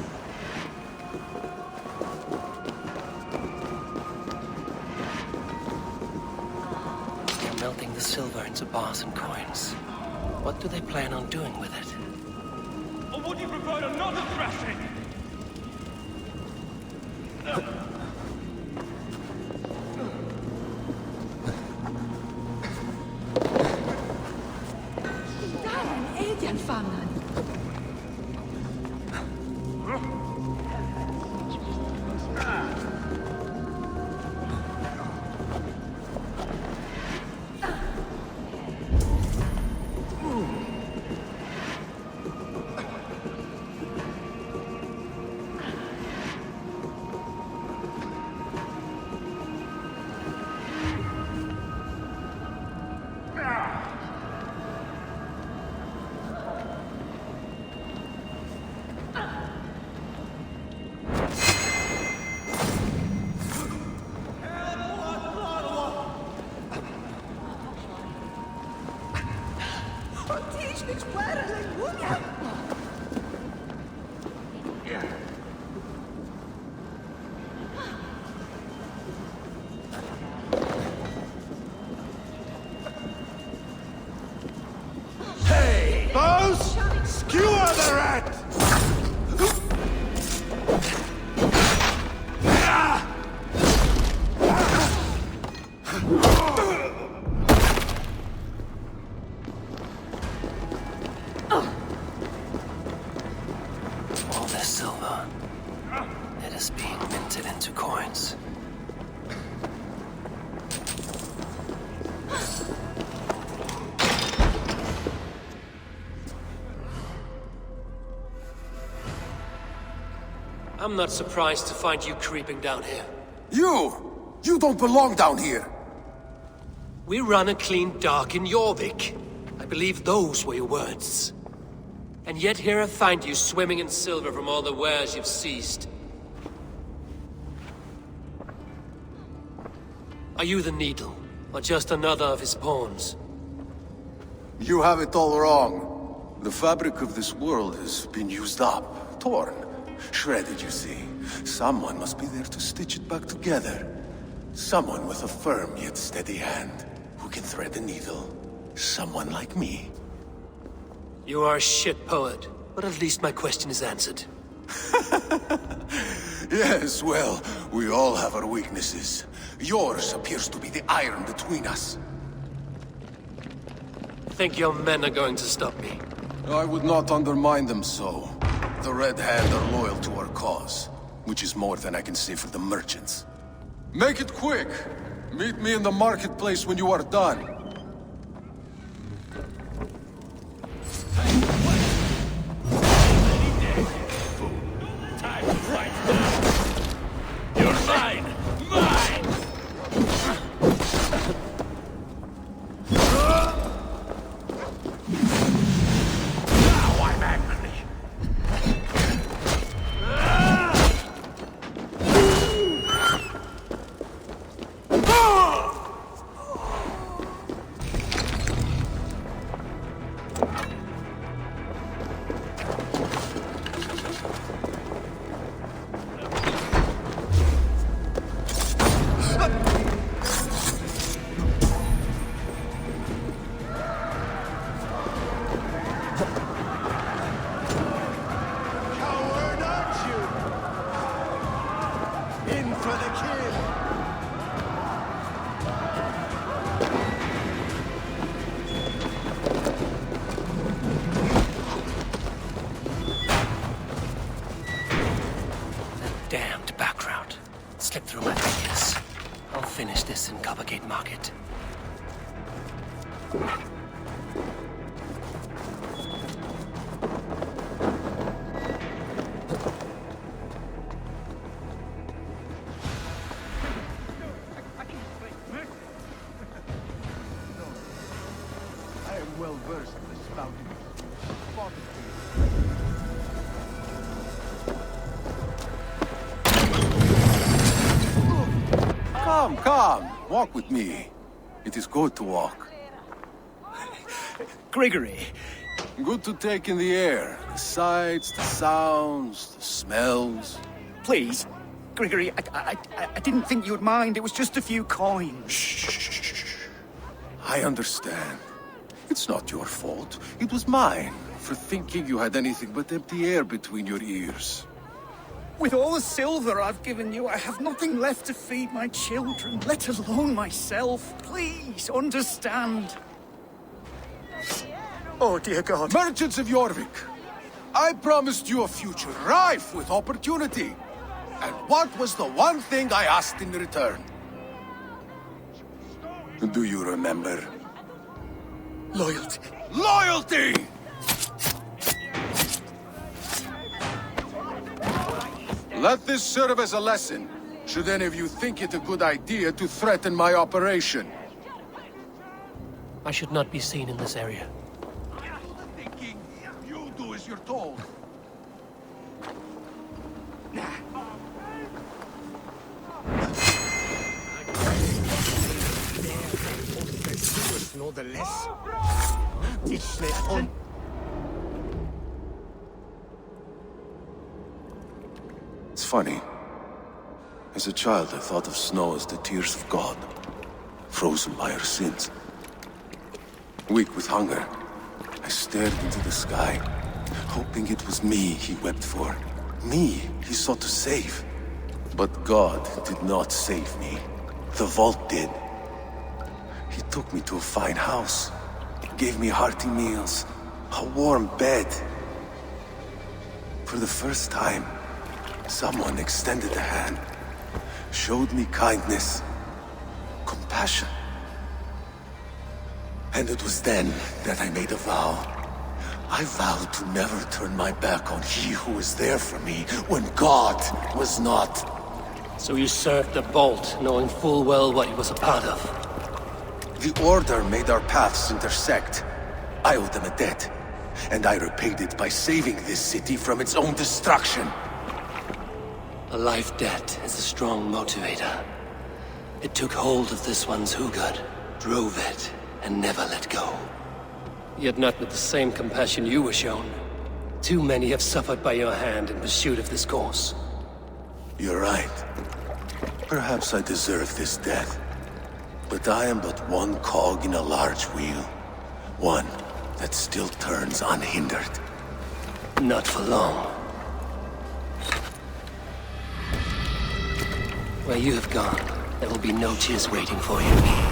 smelting the silver into bars and coins. What do they plan on doing with it? Or would you prefer another thrashing? Hey, boss! Skewer the rat! All this silver, it is being minted into coins. I'm not surprised to find you creeping down here. You don't belong down here! We run a clean dock in Yorvik. I believe those were your words. And yet here I find you swimming in silver from all the wares you've seized. Are you the Needle, or just another of his pawns? You have it all wrong. The fabric of this world has been used up, torn, shredded, you see. Someone must be there to stitch it back together. Someone with a firm yet steady hand, who can thread the needle. Someone like me. You are a shit poet, but at least my question is answered. Yes, well, we all have our weaknesses. Yours appears to be the iron between us. Think your men are going to stop me? I would not undermine them so. The Red Hand are loyal to our cause, which is more than I can say for the merchants. Make it quick! Meet me in the marketplace when you are done. Time to fight now! You're mine! Mine! Now I'm angry! Coward, aren't you? In for the kill! Damned background. Slipped through my fingers. I'll finish this in Coppergate Market. I am well versed in the spouting. Come, walk with me. It is good to walk. Grigory. Good to take in the air. The sights, the sounds, the smells. Please, Grigory, I didn't think you would mind. It was just a few coins. Shh. I understand. It's not your fault. It was mine, for thinking you had anything but empty air between your ears. With all the silver I've given you, I have nothing left to feed my children, let alone myself. Please, understand. Oh, dear God. Merchants of Yorvik, I promised you a future rife with opportunity. And what was the one thing I asked in return? Do you remember? Loyalty. Loyalty! Let this serve as a lesson, should any of you think it a good idea to threaten my operation. I should not be seen in this area. Thinking you do as you're told. It's funny. As a child, I thought of snow as the tears of God, frozen by our sins. Weak with hunger, I stared into the sky, hoping it was me he wept for. Me he sought to save. But God did not save me. The vault did. He took me to a fine house, gave me hearty meals, a warm bed. For the first time, someone extended a hand, showed me kindness, compassion. And it was then that I made a vow. I vowed to never turn my back on he who was there for me when God was not. So you served the Bolt, knowing full well what he was a part of. The Order made our paths intersect. I owed them a debt, and I repaid it by saving this city from its own destruction. A life debt is a strong motivator. It took hold of this one's Hugad, drove it, and never let go. Yet not with the same compassion you were shown. Too many have suffered by your hand in pursuit of this course. You're right. Perhaps I deserve this death. But I am but one cog in a large wheel. One that still turns unhindered. Not for long. Where you have gone, there will be no tears waiting for you.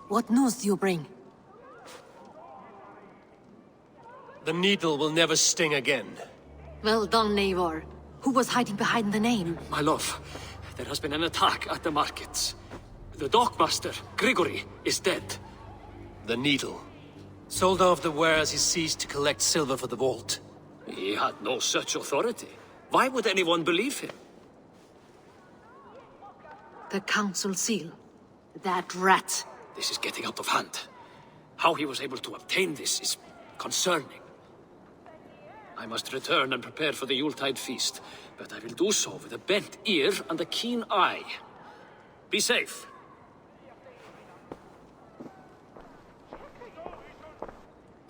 What news do you bring? The needle will never sting again. Well done, Eivor. Who was hiding behind the name? My love, there has been an attack at the markets. The dockmaster, Grigory, is dead. The needle. Sold off the wares he seized to collect silver for the vault. He had no such authority. Why would anyone believe him? The council seal. That rat. This is getting out of hand. How he was able to obtain this is concerning. I must return and prepare for the Yuletide feast, but I will do so with a bent ear and a keen eye. Be safe.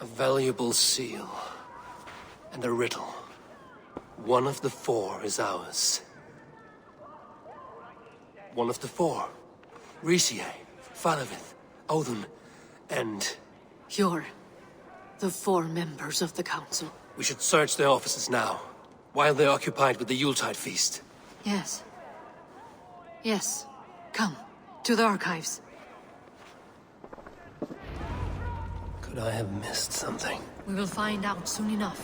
A valuable seal. And a riddle. One of the four is ours. One of the four. Risie, Faravith, Odin, and... You're the four members of the council. We should search their offices now, while they're occupied with the Yuletide feast. Yes. Yes. Come, to the archives. Could I have missed something? We will find out soon enough.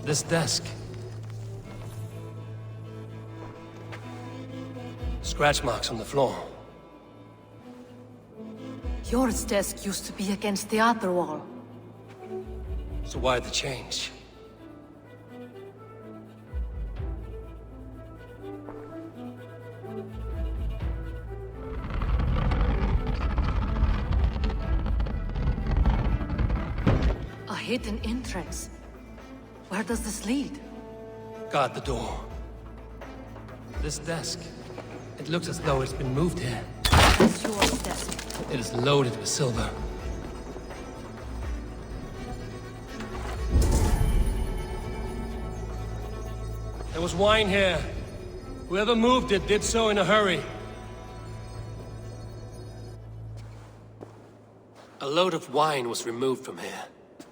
This desk. Scratch marks on the floor. Yours desk used to be against the other wall. So why the change? A hidden entrance. Where does this lead? Guard the door. This desk. It looks as though it's been moved here. It's yours desk. It is loaded with silver. There was wine here. Whoever moved it did so in a hurry. A load of wine was removed from here,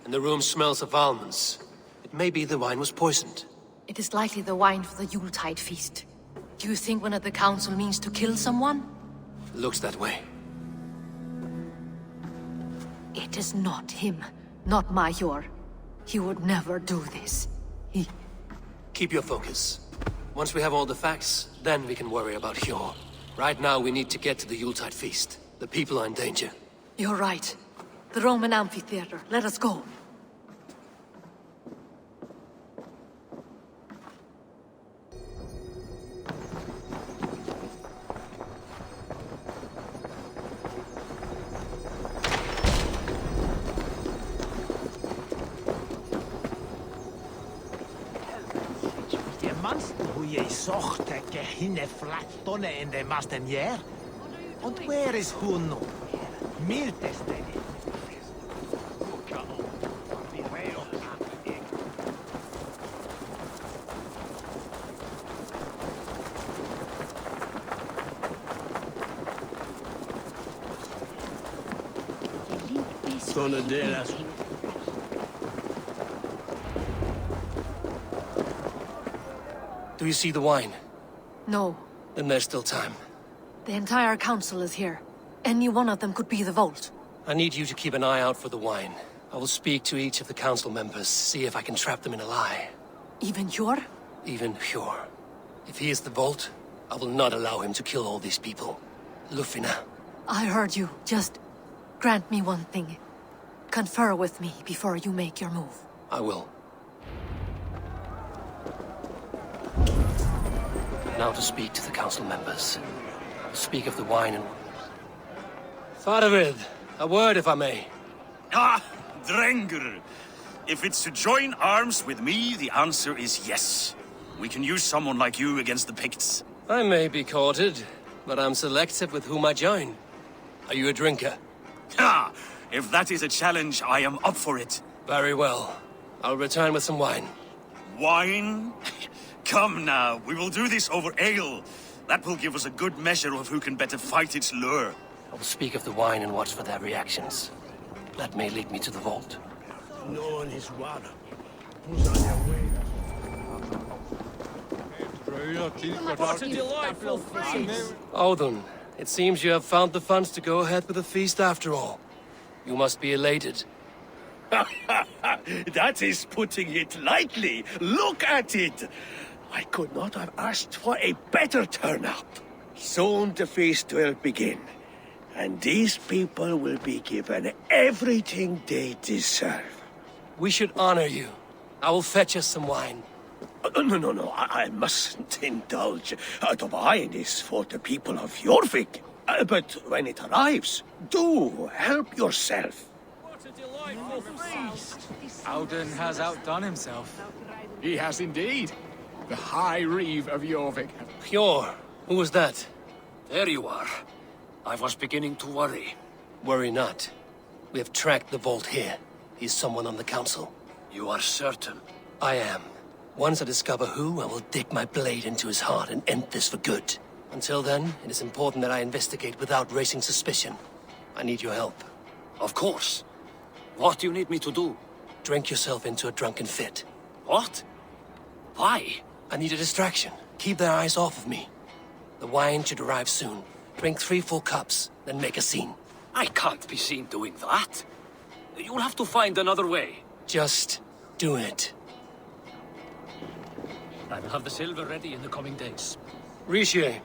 and the room smells of almonds. It may be the wine was poisoned. It is likely the wine for the Yuletide feast. Do you think one of the council means to kill someone? Looks that way. It is not him, not Major. He would never do this. Keep your focus. Once we have all the facts, then we can worry about Hjor. Right now, we need to get to the Yuletide feast. The people are in danger. You're right. The Roman amphitheater. Let us go. In de Mastenier? And where is Huno? Mirtesteni. Do you see the wine? No. Then there's still time. The entire council is here. Any one of them could be the Vault. I need you to keep an eye out for the wine. I will speak to each of the council members, see if I can trap them in a lie. Even Hjor? Even Hjor. If he is the Vault, I will not allow him to kill all these people. Lufina. I heard you. Just grant me one thing. Confer with me before you make your move. I will. Now to speak to the council members. Speak of the wine and... Faravid, a word if I may. Ah, Drengr. If it's to join arms with me, the answer is yes. We can use someone like you against the Picts. I may be courted, but I'm selective with whom I join. Are you a drinker? Ha! If that is a challenge, I am up for it. Very well. I'll return with some wine. Wine? Come now, we will do this over ale. That will give us a good measure of who can better fight its lure. I will speak of the wine and watch for their reactions. That may lead me to the vault. No one is water. Who's on your way? What a delightful feast! Audun, it seems you have found the funds to go ahead with the feast after all. You must be elated. That is putting it lightly. Look at it. I could not have asked for a better turnout. Soon the feast will begin, and these people will be given everything they deserve. We should honor you. I will fetch us some wine. No, I mustn't indulge. The wine is for the people of Jorvik. But when it arrives, do help yourself. What a delightful feast! Audun has outdone himself. He has indeed. The High Reeve of Jorvik. Hjor, who was that? There you are. I was beginning to worry. Worry not. We have tracked the vault here. He's someone on the council. You are certain? I am. Once I discover who, I will dig my blade into his heart and end this for good. Until then, it is important that I investigate without raising suspicion. I need your help. Of course. What do you need me to do? Drink yourself into a drunken fit. What? Why? I need a distraction. Keep their eyes off of me. The wine should arrive soon. Drink 3 full cups, then make a scene. I can't be seen doing that. You'll have to find another way. Just do it. I will have the silver ready in the coming days. Riche.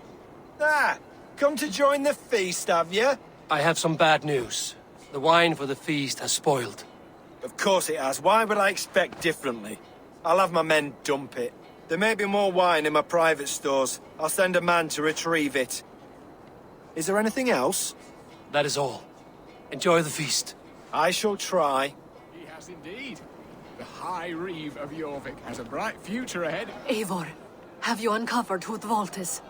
Come to join the feast, have you? I have some bad news. The wine for the feast has spoiled. Of course it has. Why would I expect differently? I'll have my men dump it. There may be more wine in my private stores. I'll send a man to retrieve it. Is there anything else? That is all. Enjoy the feast. I shall try. He has indeed. The High Reeve of Jorvik has a bright future ahead. Eivor, have you uncovered who the vault is?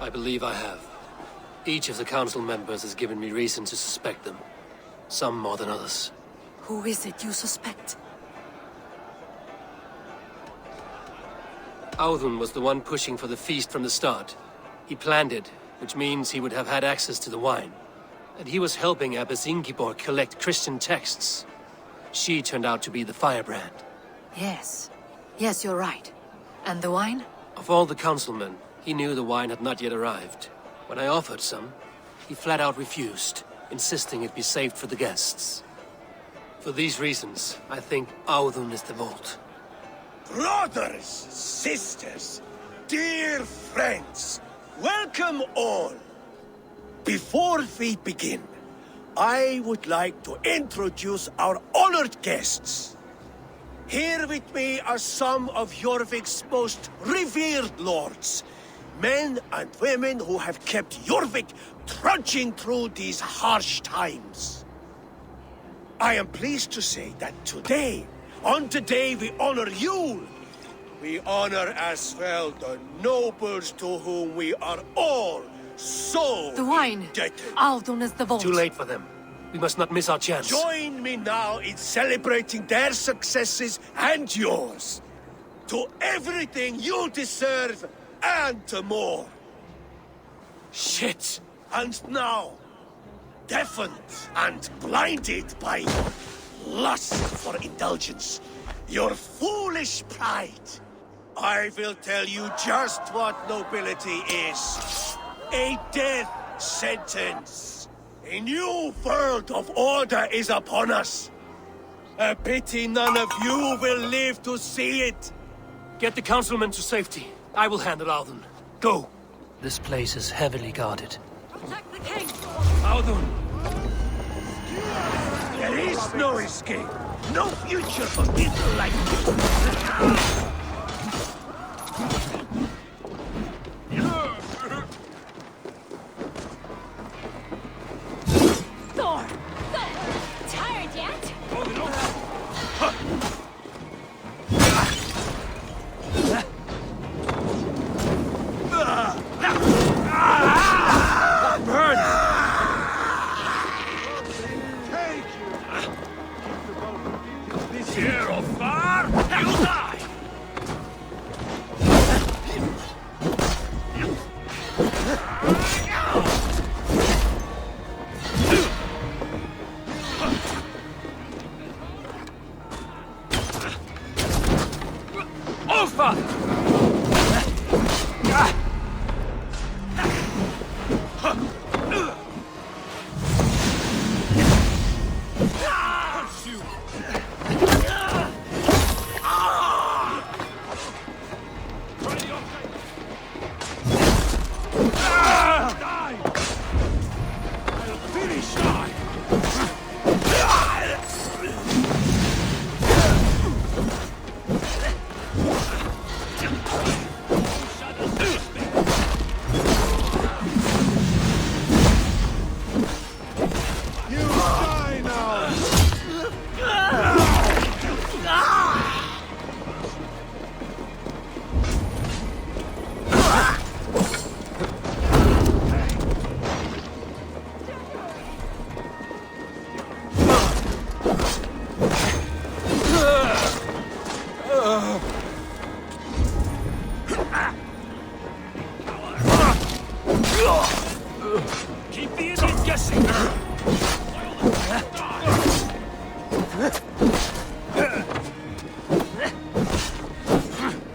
I believe I have. Each of the council members has given me reason to suspect them. Some more than others. Who is it you suspect? Audun was the one pushing for the feast from the start. He planned it, which means he would have had access to the wine. And he was helping Abbess Ingeborg collect Christian texts. She turned out to be the firebrand. Yes. Yes, you're right. And the wine? Of all the councilmen, he knew the wine had not yet arrived. When I offered some, he flat out refused, insisting it be saved for the guests. For these reasons, I think Audun is the vault. Brothers, sisters, dear friends, welcome all. Before we begin, I would like to introduce our honored guests. Here with me are some of Jorvik's most revered lords, men and women who have kept Jorvik trudging through these harsh times. I am pleased to say that today, on the day we honor you, we honor as well the nobles to whom we are all so The wine! indebted. Audun is the vault. Too late for them. We must not miss our chance. Join me now in celebrating their successes and yours. To everything you deserve and more. Shit! And now, deafened and blinded by your lust for indulgence, your foolish pride, I will tell you just what nobility is. A death sentence. A new world of order is upon us. A pity none of you will live to see it. Get the councilmen to safety. I will handle Audun. Go! This place is heavily guarded. Protect the king! Audun! There is no escape. No future for people like you. Thor! Tired yet? Here, Ofar! You'll die! Keep the idiot guessing!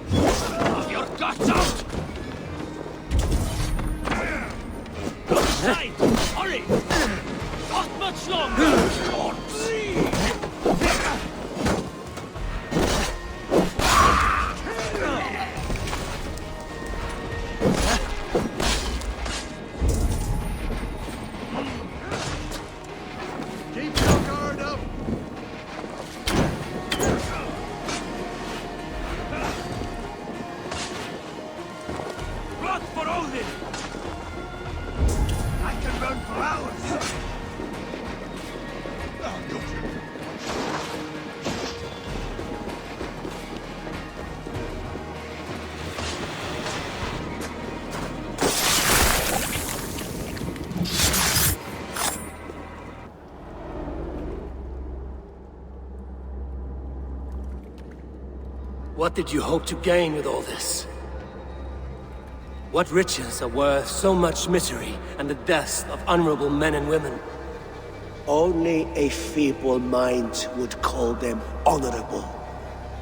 Have your guts out! Outside! Hurry! Not much longer! What did you hope to gain with all this? What riches are worth so much misery and the deaths of honorable men and women? Only a feeble mind would call them honorable.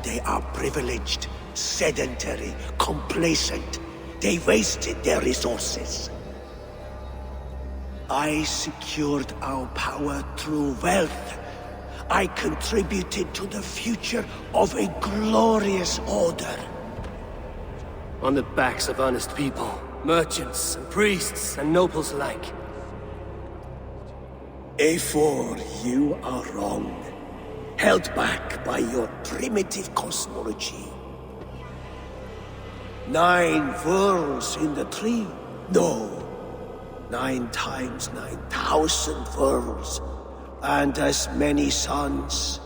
They are privileged, sedentary, complacent. They wasted their resources. I secured our power through wealth. I contributed to the future of a glorious order. On the backs of honest people, merchants and priests and nobles alike. Eivor, you are wrong. Held back by your primitive cosmology. 9 worlds in the tree? No. 9 times 9,000 worlds. And as many suns.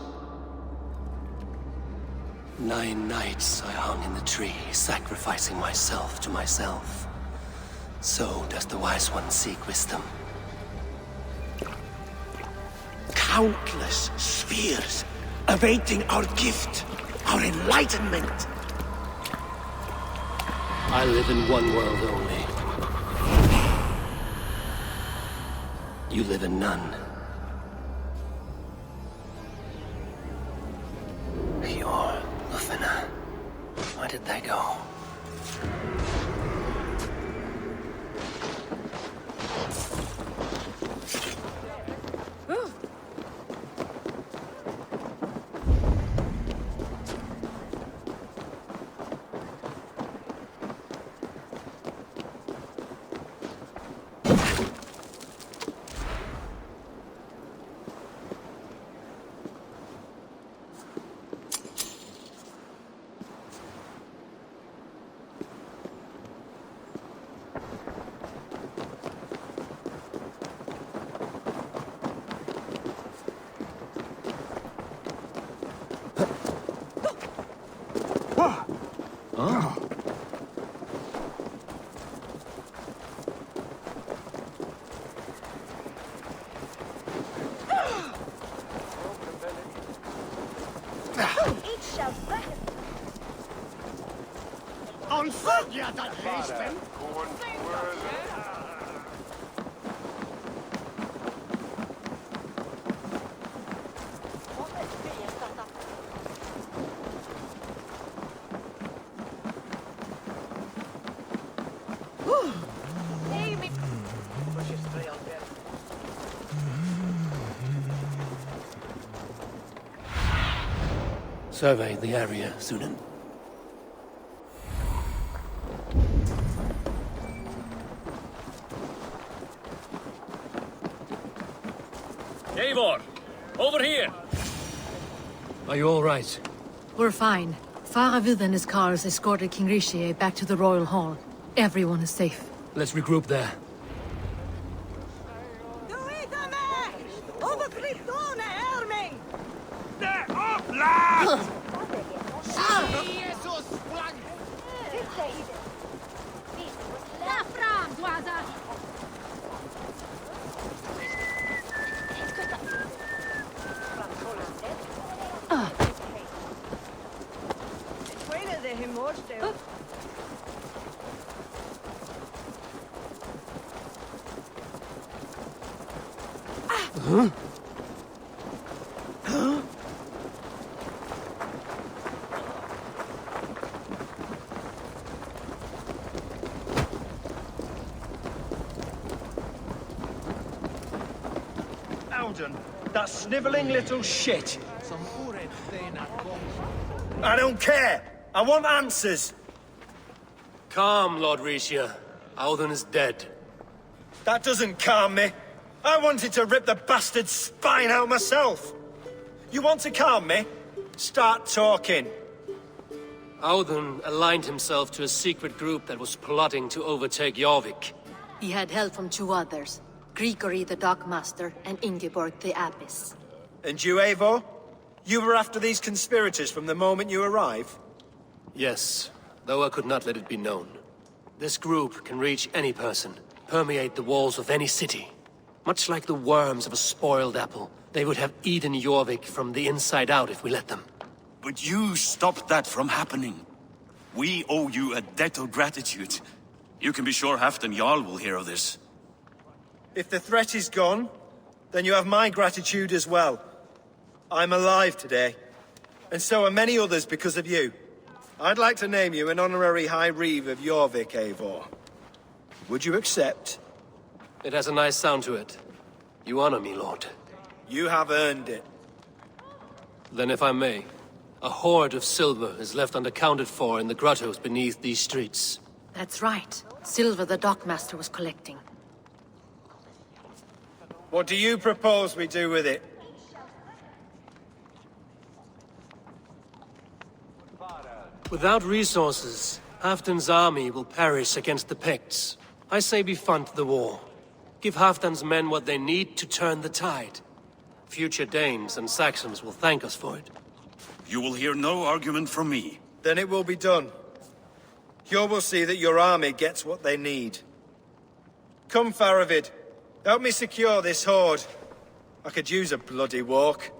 9 nights I hung in the tree, sacrificing myself to myself. So does the wise one seek wisdom. Countless spheres awaiting our gift, our enlightenment. I live in one world only. You live in none. Pure Lufina. Where did they go? Survey the area, Sunan. Eivor! Over here! Are you all right? We're fine. Faravid and his cars escorted King Rishi back to the Royal Hall. Everyone is safe. Let's regroup there. Huh? Alden, that snivelling little shit. I don't care. I want answers. Calm, Lord Rishia. Alden is dead. That doesn't calm me. I wanted to rip the bastard's spine out myself. You want to calm me? Start talking. Alden aligned himself to a secret group that was plotting to overtake Jorvik. He had help from two others, Grigory the Dockmaster and Ingeborg the Abbess. And you, Eivor? You were after these conspirators from the moment you arrived? Yes, though I could not let it be known. This group can reach any person, permeate the walls of any city. Much like the worms of a spoiled apple, they would have eaten Jorvik from the inside out if we let them. But you stopped that from happening. We owe you a debt of gratitude. You can be sure Halfdan Jarl will hear of this. If the threat is gone, then you have my gratitude as well. I'm alive today, and so are many others because of you. I'd like to name you an honorary High Reeve of Jorvik, Eivor. Would you accept? It has a nice sound to it. You honor me, Lord. You have earned it. Then if I may, a hoard of silver is left unaccounted for in the grottos beneath these streets. That's right. Silver the Dockmaster was collecting. What do you propose we do with it? Without resources, Halfdan's army will perish against the Picts. I say we fund the war. Give Halfdan's men what they need to turn the tide. Future Danes and Saxons will thank us for it. You will hear no argument from me. Then it will be done. You will see that your army gets what they need. Come, Faravid. Help me secure this hoard. I could use a bloody walk.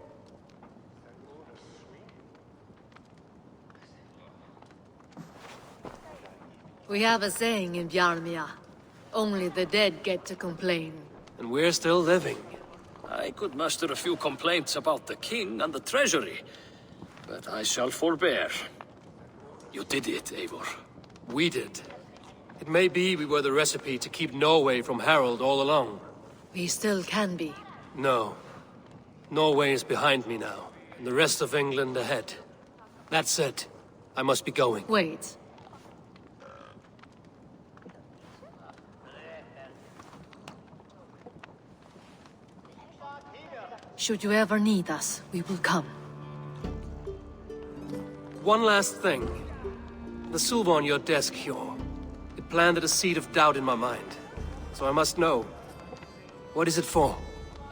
We have a saying in Bjarmia. Only the dead get to complain. And we're still living. I could muster a few complaints about the king and the treasury, but I shall forbear. You did it, Eivor. We did. It may be we were the recipe to keep Norway from Harald all along. We still can be. No. Norway is behind me now, and the rest of England ahead. That said, I must be going. Wait. Should you ever need us, we will come. One last thing. The silver on your desk, Hjor. It planted a seed of doubt in my mind. So I must know. What is it for?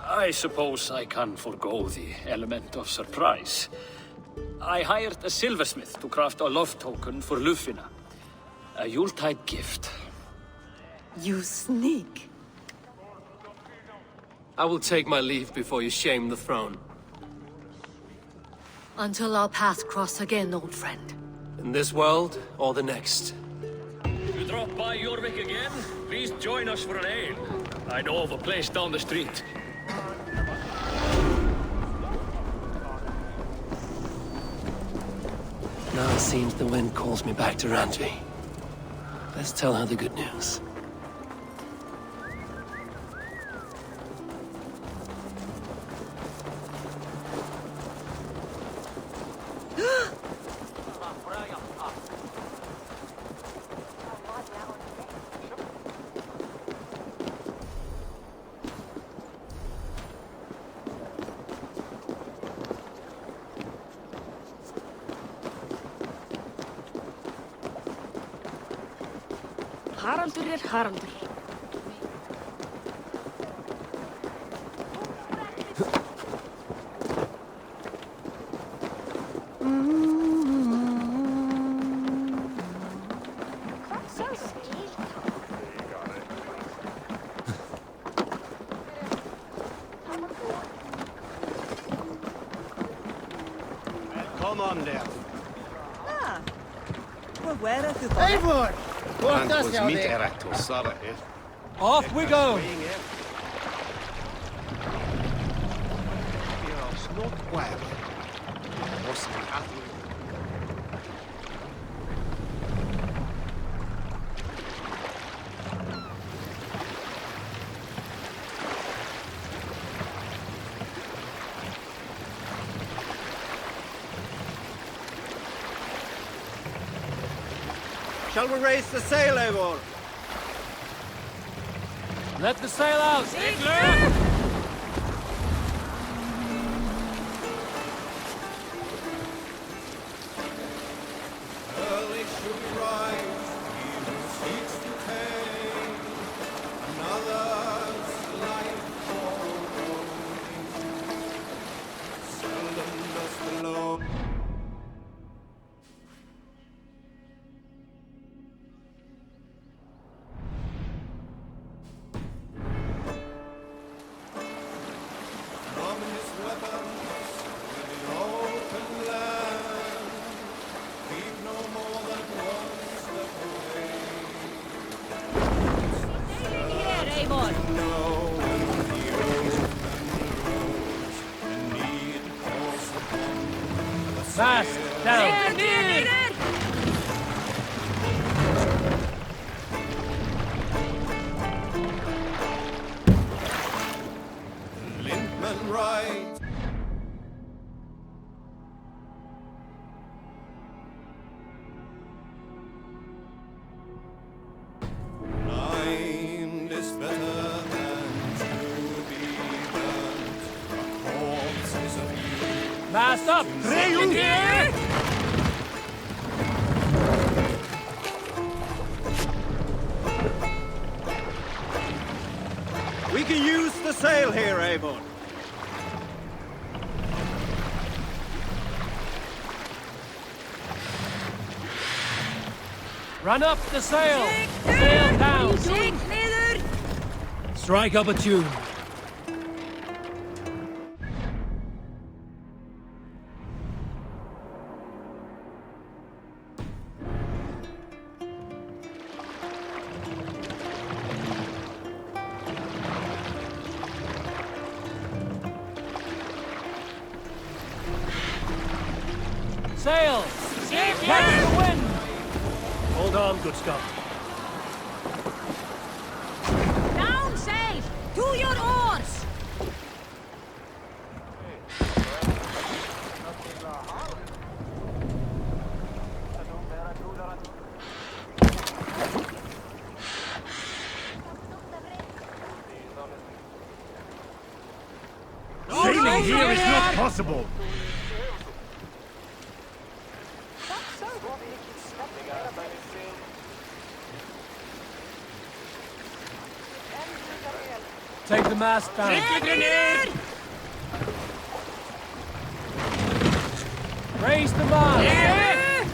I suppose I can forgo the element of surprise. I hired a silversmith to craft a love token for Lufina. A Yuletide gift. You sneak. I will take my leave before you shame the throne. Until our paths cross again, old friend. In this world, or the next. You drop by Jorvik again? Please join us for an ale. I know of a place down the street. Now it seems the wind calls me back to Randvi. Let's tell her the good news. Haraldur Haraldur. Come on there. Well, where are you? Eivor! Off we go! not quietly. Shall we raise the sail, Eivor? Let the sail out! Early should rise, he who seeks to take another's life for seldom does the Lord. Fast down! Lintman right. Blind is better than to be burnt. A corpse is a view. Mast up! We can use the sail here, Eivor. Run up the sail! Sail down! Strike up a tune. Sail! Catch the wind! Hold on, good Scott. Down safe! To your oars! Sailing here is not possible! Take the mast down. Raise the mast.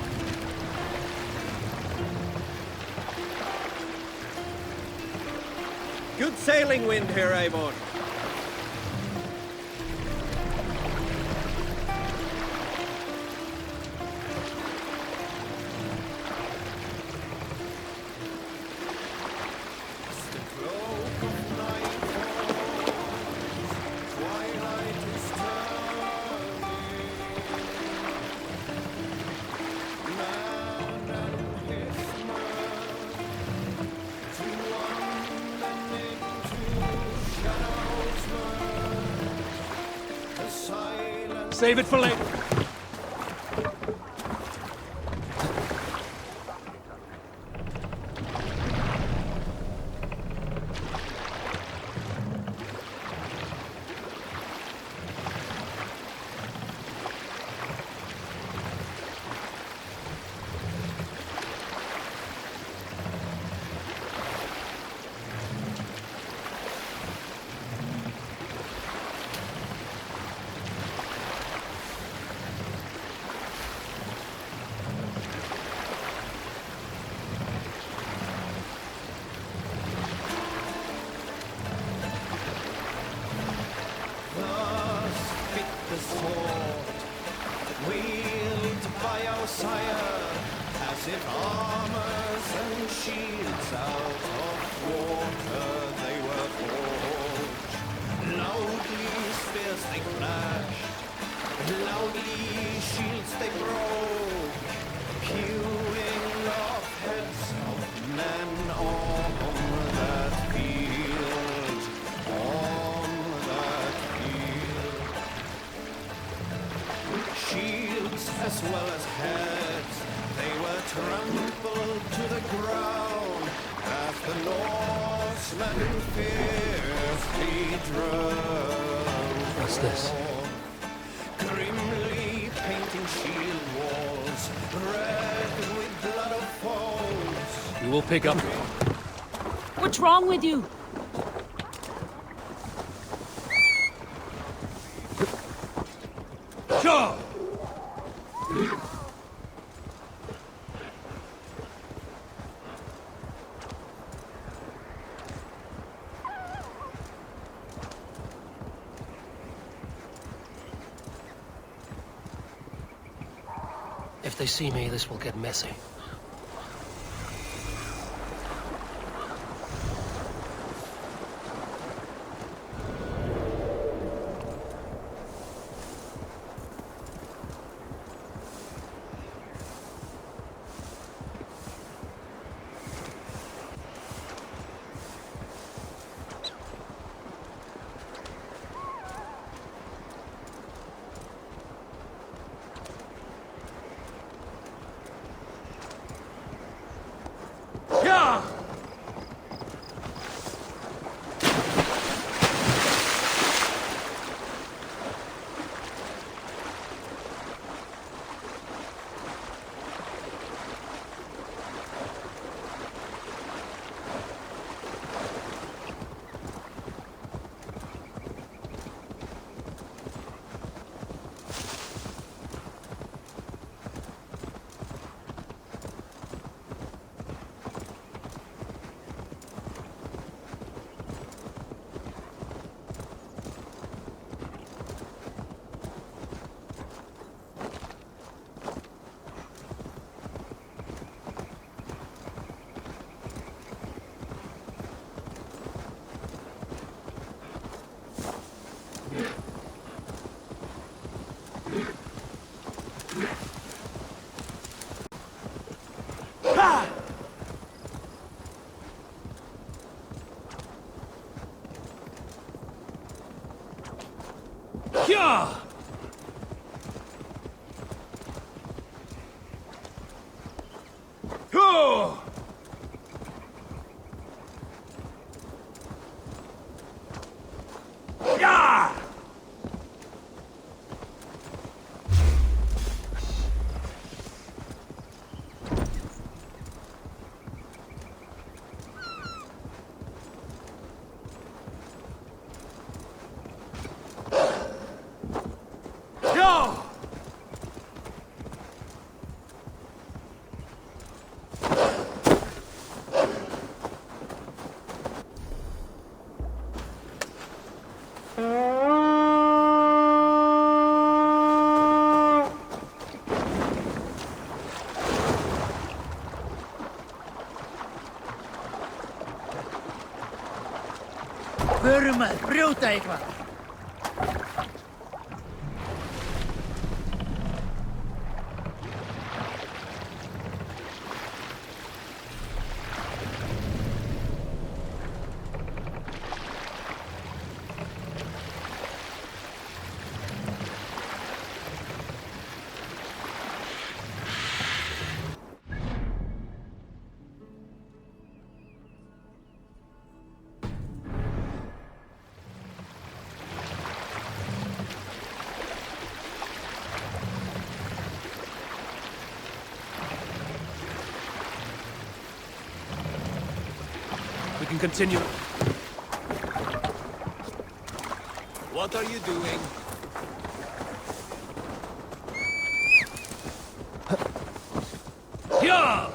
Good sailing wind here, Eivor. Save it for later. that field, on that field. Shields as well as heads, they were trampled to the ground as the Norsemen fiercely drove. What's this? Grimly painting shield walls, red with blood of foes. We will pick up. What's wrong with you? Sure! If they see me, this will get messy. Yeah! Yeah! Oh! Yeah! Yeah! Burma, brjóta eitthvað. We can continue. What are you doing? Yeah!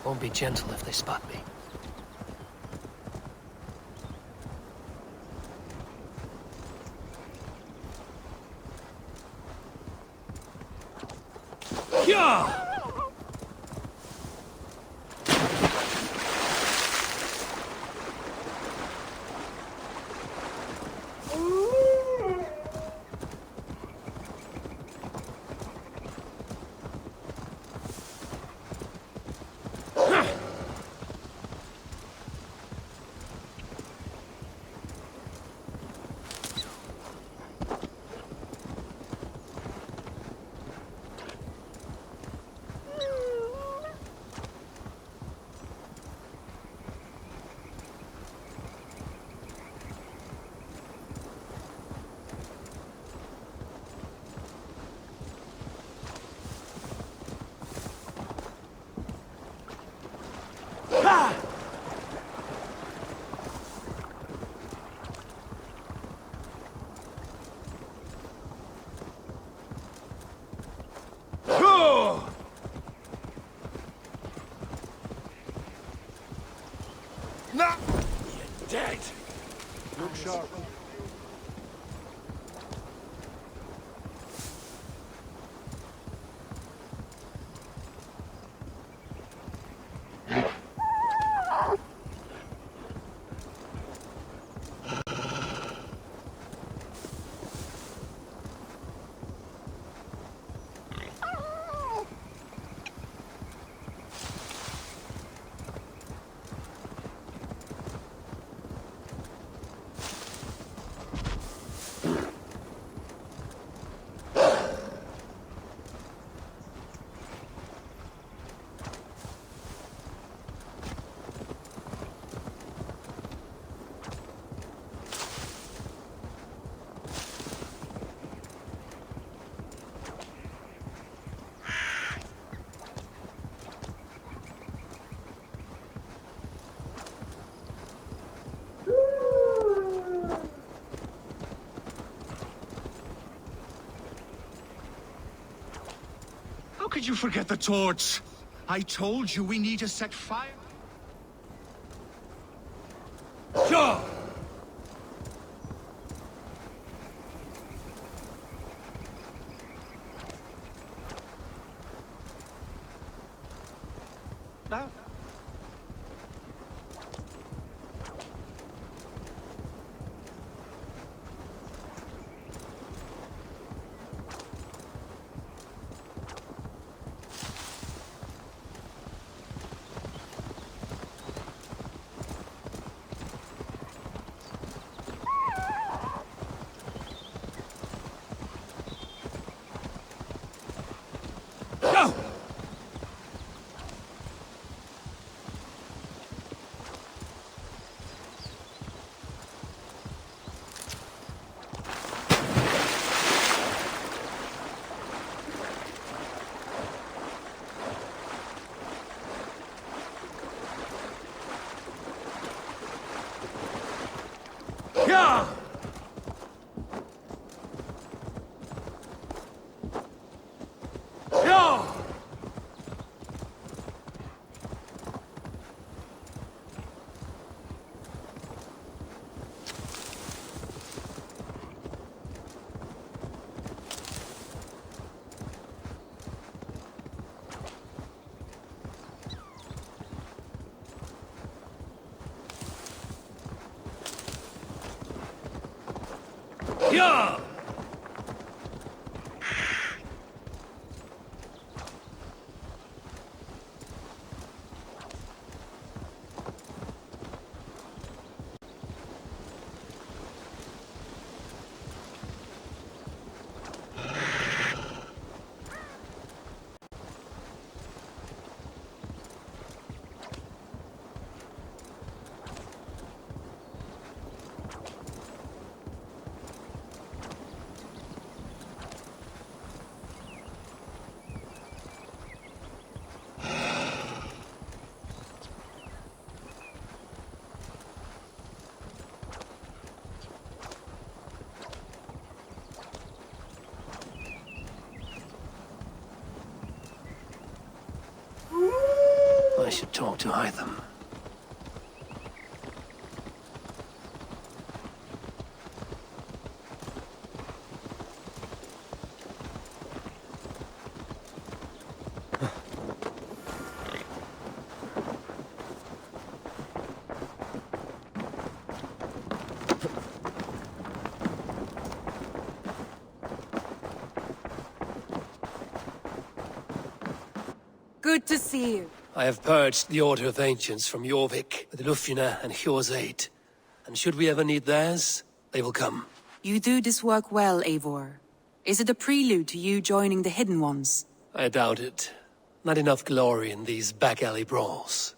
Won't be gentle if they spot me. Yeah! Dead! Look sharp. How could you forget the torch? I told you we need to set fire. Sure. Now. Yeah! Yeah! Yeah! I should talk to Hytham. Good to see you. I have purged the Order of Ancients from Jorvik with Lufjuna and Hjor's aid. And should we ever need theirs, they will come. You do this work well, Eivor. Is it a prelude to you joining the Hidden Ones? I doubt it. Not enough glory in these back alley brawls.